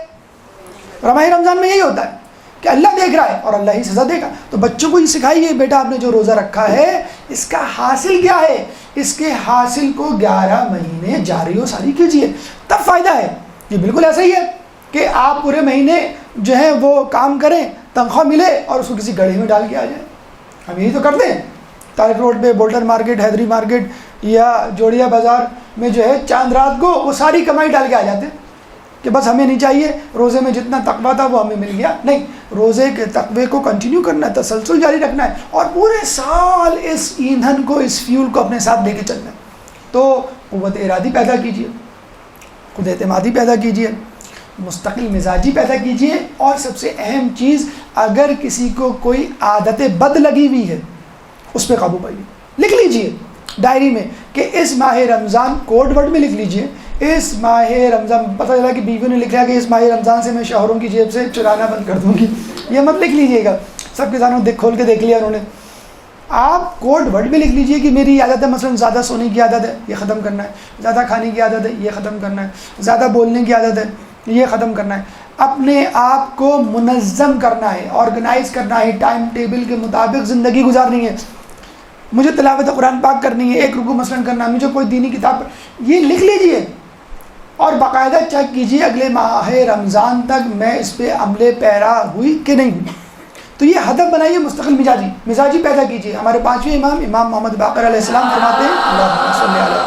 ماہ رمضان میں یہی ہوتا ہے کہ اللہ دیکھ رہا ہے اور اللہ ہی سزا دے گا. تو بچوں کو یہ سکھائیے، بیٹا آپ نے جو روزہ رکھا ہے اس کا حاصل کیا ہے، اس کے حاصل کو 11 مہینے جاری و ساری کیجیے، تب فائدہ ہے. یہ بالکل ایسا ہی ہے کہ آپ پورے مہینے جو ہے وہ کام کریں، تنخواہ ملے اور اس کو کسی گڑھے میں ڈال کے آ جائیں. ہم یہی تو کرتے ہیں. طارق روڈ پہ بولٹن مارکیٹ، حیدری مارکیٹ یا جوڑیا بازار میں جو ہے چاند رات کو وہ ساری کمائی ڈال کے آ جاتے ہیں کہ بس ہمیں نہیں چاہیے، روزے میں جتنا تقویٰ تھا وہ ہمیں مل گیا. نہیں، روزے کے تقوی کو کنٹینیو کرنا ہے، تسلسل جاری رکھنا ہے، اور پورے سال اس ایندھن کو، اس فیول کو اپنے ساتھ لے کے چلنا ہے. تو قوت ارادی پیدا کیجیے، خود اعتمادی پیدا کیجیے، مستقل مزاجی پیدا کیجیے، اور سب سے اہم چیز، اگر کسی کو کوئی عادت بد لگی ہوئی ہے اس پہ قابو پائیے. لکھ لیجیے ڈائری میں کہ اس ماہ رمضان، کوڈ ورڈ میں لکھ لیجیے، اس ماہ رمضان، پتہ چلا کہ بیوی نے لکھا کہ اس ماہ رمضان سے میں شوہروں کی جیب سے چرانا بند کر دوں گی. یہ مت لکھ لیجیے گا، سب کے سامنے کھول کے دیکھ لیا انہوں نے. آپ کوڈ ورڈ میں لکھ لیجیے کہ میری عادت ہے، مثلا زیادہ سونے کی عادت ہے، یہ ختم کرنا ہے، زیادہ کھانے کی عادت ہے، یہ ختم کرنا ہے، زیادہ بولنے کی عادت ہے، یہ ختم کرنا ہے. اپنے آپ کو منظم کرنا ہے، آرگنائز کرنا ہے، ٹائم ٹیبل کے مطابق زندگی گزارنی ہے. مجھے تلاوت قرآن پاک کرنی ہے، ایک رکوع مثلا کرنا ہے، مجھے کوئی دینی کتاب، یہ لکھ لیجیے اور باقاعدہ چیک کیجیے اگلے ماہ رمضان تک میں اس پہ عمل پیرا ہوئی کہ نہیں ہوئی. تو یہ ہدف بنائیے، مستقل مزاجی پیدا کیجیے. ہمارے 5ویں امام محمد باقر علیہ السلام فرماتے ہیں، اللہم صلی علی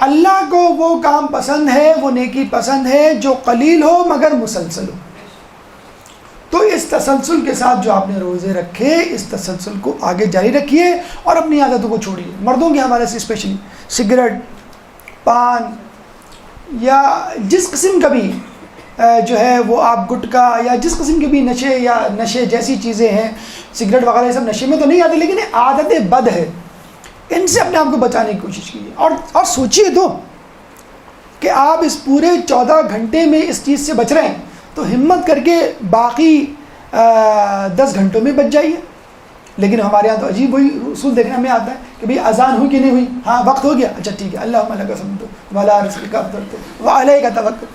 اللہ کو وہ کام پسند ہے، وہ نیکی پسند ہے جو قلیل ہو مگر مسلسل ہو. تو اس تسلسل کے ساتھ جو آپ نے روزے رکھے، اس تسلسل کو آگے جاری رکھیے اور اپنی عادتوں کو چھوڑیے. مردوں کے حوالے سے اسپیشلی سگریٹ، پان یا جس قسم کا بھی جو ہے وہ آپ گٹکا یا جس قسم کے بھی نشے یا نشے جیسی چیزیں ہیں، سگریٹ وغیرہ، یہ سب نشے میں تو نہیں آتے لیکن یہ عادتیں بد ہے، ان سے اپنے آپ کو بچانے کی کوشش کیجیے. اور سوچیے تو کہ آپ اس پورے 14 گھنٹے میں اس چیز سے بچ رہے ہیں، تو ہمت کر کے باقی 10 گھنٹوں میں بچ جائیے. لیکن ہمارے یہاں تو عجیب وہی اصول دیکھنے میں آتا ہے کہ بھئی اذان ہوئی کہ نہیں ہوئی، ہاں وقت ہو گیا، اچھا ٹھیک ہے، اللہم لک صمت وعلی رزقک افطرت وعلیک توکلت.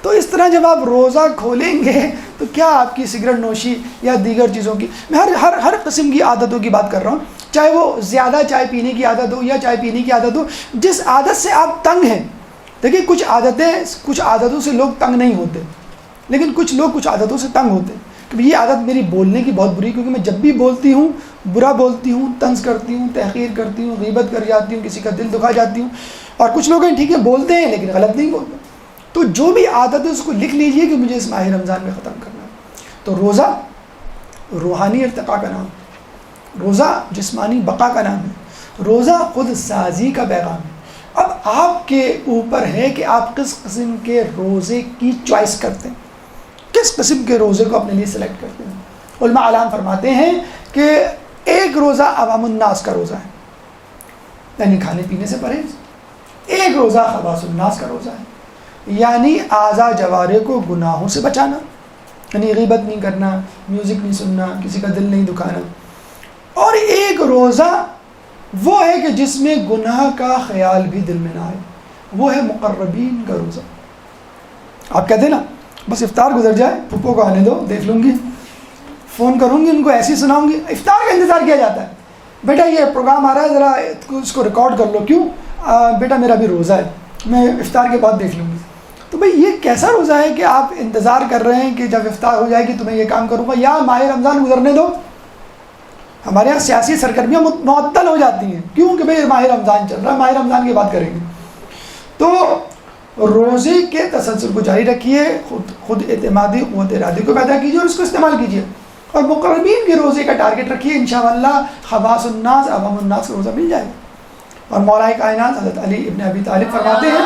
تو اس طرح جب آپ روزہ کھولیں گے تو کیا آپ کی سگریٹ نوشی یا دیگر چیزوں کی، میں ہر قسم کی عادتوں کی بات کر رہا ہوں، چاہے وہ زیادہ چائے پینے کی عادت ہو یا چائے پینے کی عادت ہو، جس عادت سے آپ تنگ ہیں. دیکھیے کچھ عادتوں سے لوگ تنگ نہیں ہوتے، لیکن کچھ لوگ کچھ عادتوں سے تنگ ہوتے ہیں کہ یہ عادت میری بولنے کی بہت بری، کیونکہ میں جب بھی بولتی ہوں برا بولتی ہوں، طنز کرتی ہوں، تحقیر کرتی ہوں، غیبت کر جاتی ہوں، کسی کا دل دکھا جاتی ہوں. اور کچھ لوگ ہیں ٹھیک ہے بولتے ہیں لیکن غلط نہیں بولتے. تو جو بھی عادت ہے اس کو لکھ لیجئے کہ مجھے اس ماہ رمضان میں ختم کرنا ہے. تو روزہ روحانی ارتقاء کا نام ہے، روزہ جسمانی بقا کا نام ہے، روزہ خود سازی کا پیغام ہے. اب آپ کے اوپر ہے کہ آپ کس قسم کے روزے کی چوائس کرتے ہیں، کس قسم کے روزے کو اپنے لیے سلیکٹ کرتے ہیں. علماء اعلان فرماتے ہیں کہ ایک روزہ عوام الناس کا روزہ ہے، یعنی کھانے پینے سے پرہیز. ایک روزہ خواص الناس کا روزہ ہے، یعنی اعضاء جوارح کو گناہوں سے بچانا، یعنی غیبت نہیں کرنا، میوزک نہیں سننا، کسی کا دل نہیں دکھانا. اور ایک روزہ وہ ہے کہ جس میں گناہ کا خیال بھی دل میں نہ آئے، وہ ہے مقربین کا روزہ. آپ کہتے ہیں نا بس افطار گزر جائے، پھپھو کو آنے دو، دیکھ لوں گی، فون کروں گی، ان کو ایسی سناؤں گی. افطار کا انتظار کیا جاتا ہے، بیٹا یہ پروگرام آ رہا ہے ذرا اس کو ریکارڈ کر لو. کیوں؟ بیٹا میرا بھی روزہ ہے، میں افطار کے بعد دیکھ لوں گی. تو بھئی یہ کیسا روزہ ہے کہ آپ انتظار کر رہے ہیں کہ جب افطار ہو جائے گی تو میں یہ کام کروں گا، یا ماہ رمضان گزرنے دو. ہمارے یہاں سیاسی سرگرمیاں معطل ہو جاتی ہیں، کیوں کہ بھئی ماہ رمضان چل رہا ہے، ماہ رمضان کی بات کریں گے. تو روزے کے تسلسل کو جاری رکھیے، خود اعتمادی قوت ارادی کو پیدا کیجیے اور اس کو استعمال کیجیے. اور مقربین کے روزے کا ٹارگٹ رکھیے، انشاءاللہ خواص الناس عوام الناس کا روزہ مل جائے گا۔ اور مولا کائنات حضرت علی ابن ابی طالب فرماتے ہیں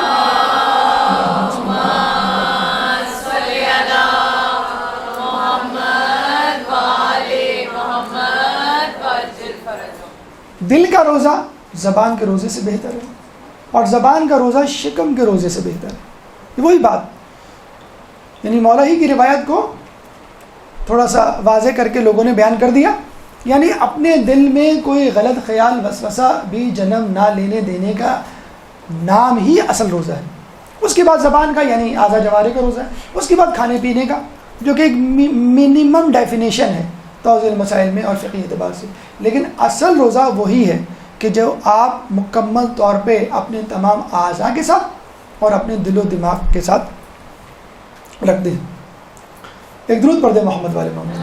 دل کا روزہ زبان کے روزے سے بہتر ہے، اور زبان کا روزہ شکم کے روزے سے بہتر ہے۔ وہی بات، یعنی مولا ہی کی روایت کو تھوڑا سا واضح کر کے لوگوں نے بیان کر دیا، یعنی اپنے دل میں کوئی غلط خیال وسوسہ بھی جنم نہ لینے دینے کا نام ہی اصل روزہ ہے۔ اس کے بعد زبان کا یعنی اعضاء جوارح کا روزہ ہے، اس کے بعد کھانے پینے کا، جو کہ ایک منیمم ڈیفینیشن ہے توضیح المسائل میں اور فقہی اعتبار سے، لیکن اصل روزہ وہی ہے کہ جو آپ مکمل طور پہ اپنے تمام اعضاء کے ساتھ اور اپنے دل و دماغ کے ساتھ رکھ دیں۔ ایک درود پڑھ دیں محمد والے محمد۔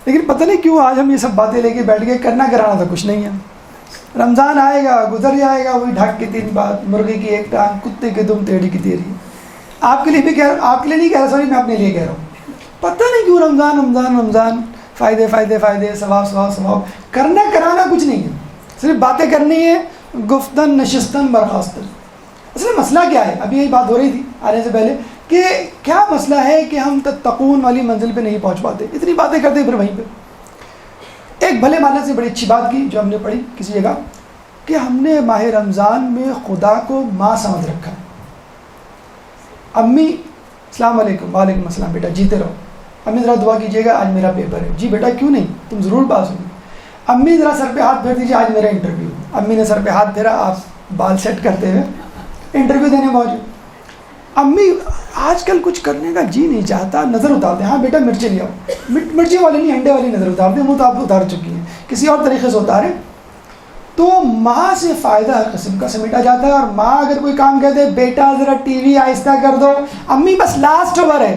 لیکن پتہ نہیں کیوں آج ہم یہ سب باتیں لے کے بیٹھ گئے، کرنا کرانا تو کچھ نہیں ہے۔ رمضان آئے گا گزر جائے گا، وہی ڈھک کی 3 بات، مرغی کی 1 ٹانگ، کتے کے دم، تیڑی کی تیری۔ آپ کے لیے بھی آپ کے لیے نہیں کہہ رہا، سوری میں اپنے لیے کہہ رہا ہوں۔ پتہ نہیں کیوں رمضان رمضان رمضان، فائدے فائدے فائدے، ثواب ثواب ثواب، کرنا کرانا کچھ نہیں ہے، صرف باتیں کرنی ہے، گفتن نشستن برخاستن۔ اصل مسئلہ کیا ہے؟ ابھی یہی بات ہو رہی تھی آنے سے پہلے کہ کیا مسئلہ ہے کہ ہم تتقون والی منزل پہ نہیں پہنچ پاتے، اتنی باتیں کرتے پھر وہیں پہ۔ ایک بھلے معنی سے بڑی اچھی بات کی جو ہم نے پڑھی کسی جگہ، کہ ہم نے ماہ رمضان میں خدا کو ماں سمجھ رکھا ہے۔ امی السلام علیکم، وعلیکم السلام، بیٹا جیتے رہو، امی ذرا دعا کیجیے گا آج میرا پیپر ہے، جی بیٹا کیوں نہیں، تم ضرور پاس ہوگی۔ امی ذرا سر پہ ہاتھ پھیر دیجیے، آج میرا انٹرویو، امی نے سر پہ ہاتھ پھیرا، آپ بال سیٹ کرتے ہوئے انٹرویو دینے پہنچے۔ امی آج کل کچھ کرنے کا جی نہیں چاہتا، نظر اتارتے ہیں، ہاں بیٹا مرچیں لے آؤ، مرچیں والی نہیں انڈے والی نظر اتارتے ہیں، وہ تو آپ اتار چکی ہیں، کسی اور طریقے سے اتاریں۔ تو ماں سے فائدہ ہر قسم کا سمیٹا جاتا ہے، اور ماں اگر کوئی کام کہہ دے، بیٹا ذرا ٹی وی آہستہ کر دو، امی بس لاسٹ اوور ہے،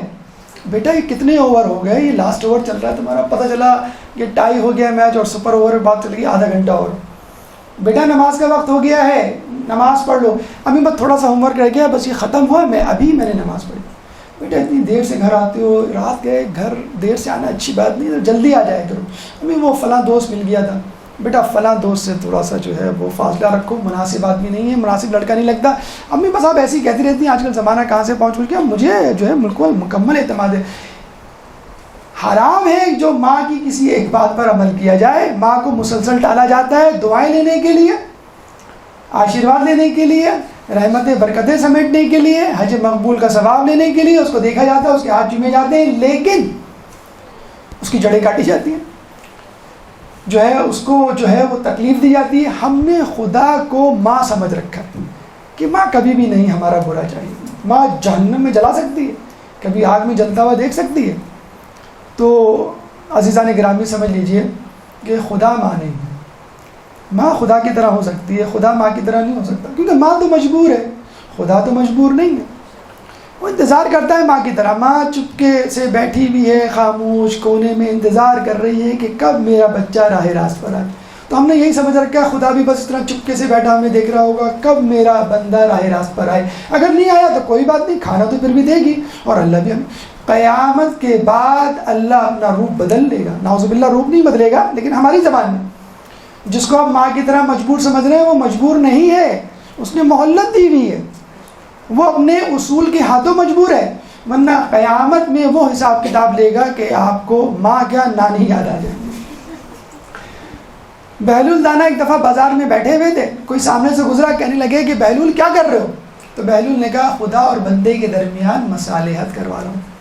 بیٹا یہ کتنے اوور ہو گئے، یہ لاسٹ اوور چل رہا ہے تمہارا، پتہ چلا یہ ٹائی ہو گیا میچ اور سپر اوور میں بات چل گئی آدھا گھنٹہ اور، بیٹا نماز کا وقت ہو گیا ہے، نماز پڑھ لو، امی بس تھوڑا سا ہوم ورک رہ گیا، بس یہ ختم ہوا، میں نے نماز پڑھی۔ بیٹا اتنی دیر سے گھر آتے ہو، رات گئے، گھر دیر سے آنا اچھی بات نہیں، جلدی آ جائے کرو۔ امی وہ فلاں دوست مل گیا تھا، بیٹا فلاں دوست سے تھوڑا سا جو ہے وہ فاصلہ رکھو، مناسب آدمی نہیں ہے، مناسب لڑکا نہیں لگتا۔ امی بس آپ ایسی کہتی رہتی ہیں، آج کل زمانہ کہاں سے پہنچ گیا، مجھے جو ہے مکمل اعتماد ہے۔ حرام ہے جو ماں کی کسی ایک بات پر عمل کیا جائے، ماں کو مسلسل ٹالا جاتا ہے دعائیں لینے کے لیے، آشیرواد لینے کے لیے، رحمتیں برکتیں سمیٹنے کے لیے، حج مقبول کا ثواب لینے کے لیے، اس کو دیکھا جاتا ہے، اس کے ہاتھ چومے جاتے ہیں، لیکن اس کی جڑیں کاٹی جاتی ہیں، جو ہے اس کو جو ہے وہ تکلیف دی جاتی ہے۔ ہم نے خدا کو ماں سمجھ رکھا ہے کہ ماں کبھی بھی نہیں ہمارا برا چاہیے، ماں جہنم میں جلا سکتی ہے، کبھی آگ میں جلتا ہوا دیکھ سکتی ہے۔ تو عزیزان گرامی سمجھ لیجئے کہ خدا ماں نہیں ہے، ماں خدا کی طرح ہو سکتی ہے، خدا ماں کی طرح نہیں ہو سکتا، کیونکہ ماں تو مجبور ہے، خدا تو مجبور نہیں ہے، وہ انتظار کرتا ہے ماں کی طرح۔ ماں چپکے سے بیٹھی ہوئی ہے خاموش کونے میں، انتظار کر رہی ہے کہ کب میرا بچہ راہ راست پر آئے۔ تو ہم نے یہی سمجھ رکھا ہے خدا بھی بس اس طرح چپکے سے بیٹھا ہمیں دیکھ رہا ہوگا، کب میرا بندہ راہ راست پر آئے، اگر نہیں آیا تو کوئی بات نہیں، کھانا تو پھر بھی دے گی، اور اللہ بھی ہمیں قیامت کے بعد اللہ اپنا روپ بدل لے گا، نعوذ باللہ روپ نہیں بدلے گا، لیکن ہماری زبان میں جس کو آپ ماں کی طرح مجبور سمجھ رہے ہیں وہ مجبور نہیں ہے، اس نے مہلت دی ہوئی ہے، وہ اپنے اصول کے ہاتھوں مجبور ہے، ورنہ قیامت میں وہ حساب کتاب لے گا کہ آپ کو ماں کیا نانی یاد آ جائے۔ بہلول دانا ایک دفعہ بازار میں بیٹھے ہوئے تھے، کوئی سامنے سے گزرا، کہنے لگے کہ بہلول کیا کر رہے ہو؟ تو بہلول نے کہا خدا اور بندے کے درمیان مصالحت کروا رہا ہوں۔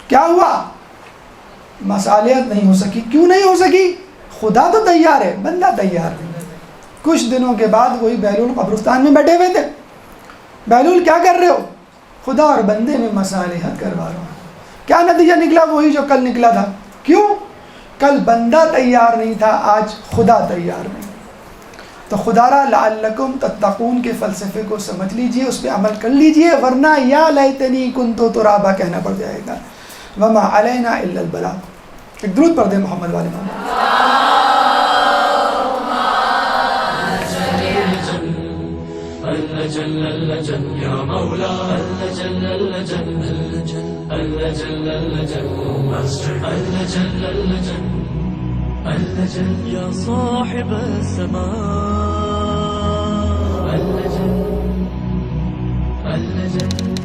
کیا ہوا؟ مصالحت نہیں ہو سکی۔ کیوں نہیں ہو سکی؟ خدا تو تیار ہے، بندہ تیار نہیں۔ کچھ دنوں کے بعد وہی بہلول قبرستان میں بیٹھے ہوئے تھے، بہلول کیا کر رہے ہو؟ خدا اور بندے میں مصالحت کروا رہا ہوں۔ کیا نتیجہ نکلا؟ وہی جو کل نکلا تھا۔ کیوں؟ کل بندہ تیار نہیں تھا، آج خدا تیار نہیں۔ تو خدا را لعلکم تتقون کے فلسفے کو سمجھ لیجئے، اس پہ عمل کر لیجئے، ورنہ یا لیتنی کنت ترابا کہنا پڑ جائے گا۔ وما علینا الا البلاغ۔ ایک درود پڑھ دیں محمد والے محمد۔
اللجل اللجل يا مولا اللجل اللجل اللجل اللجل اللجل اللجل اللجل يا صاحب السماء اللجل اللجل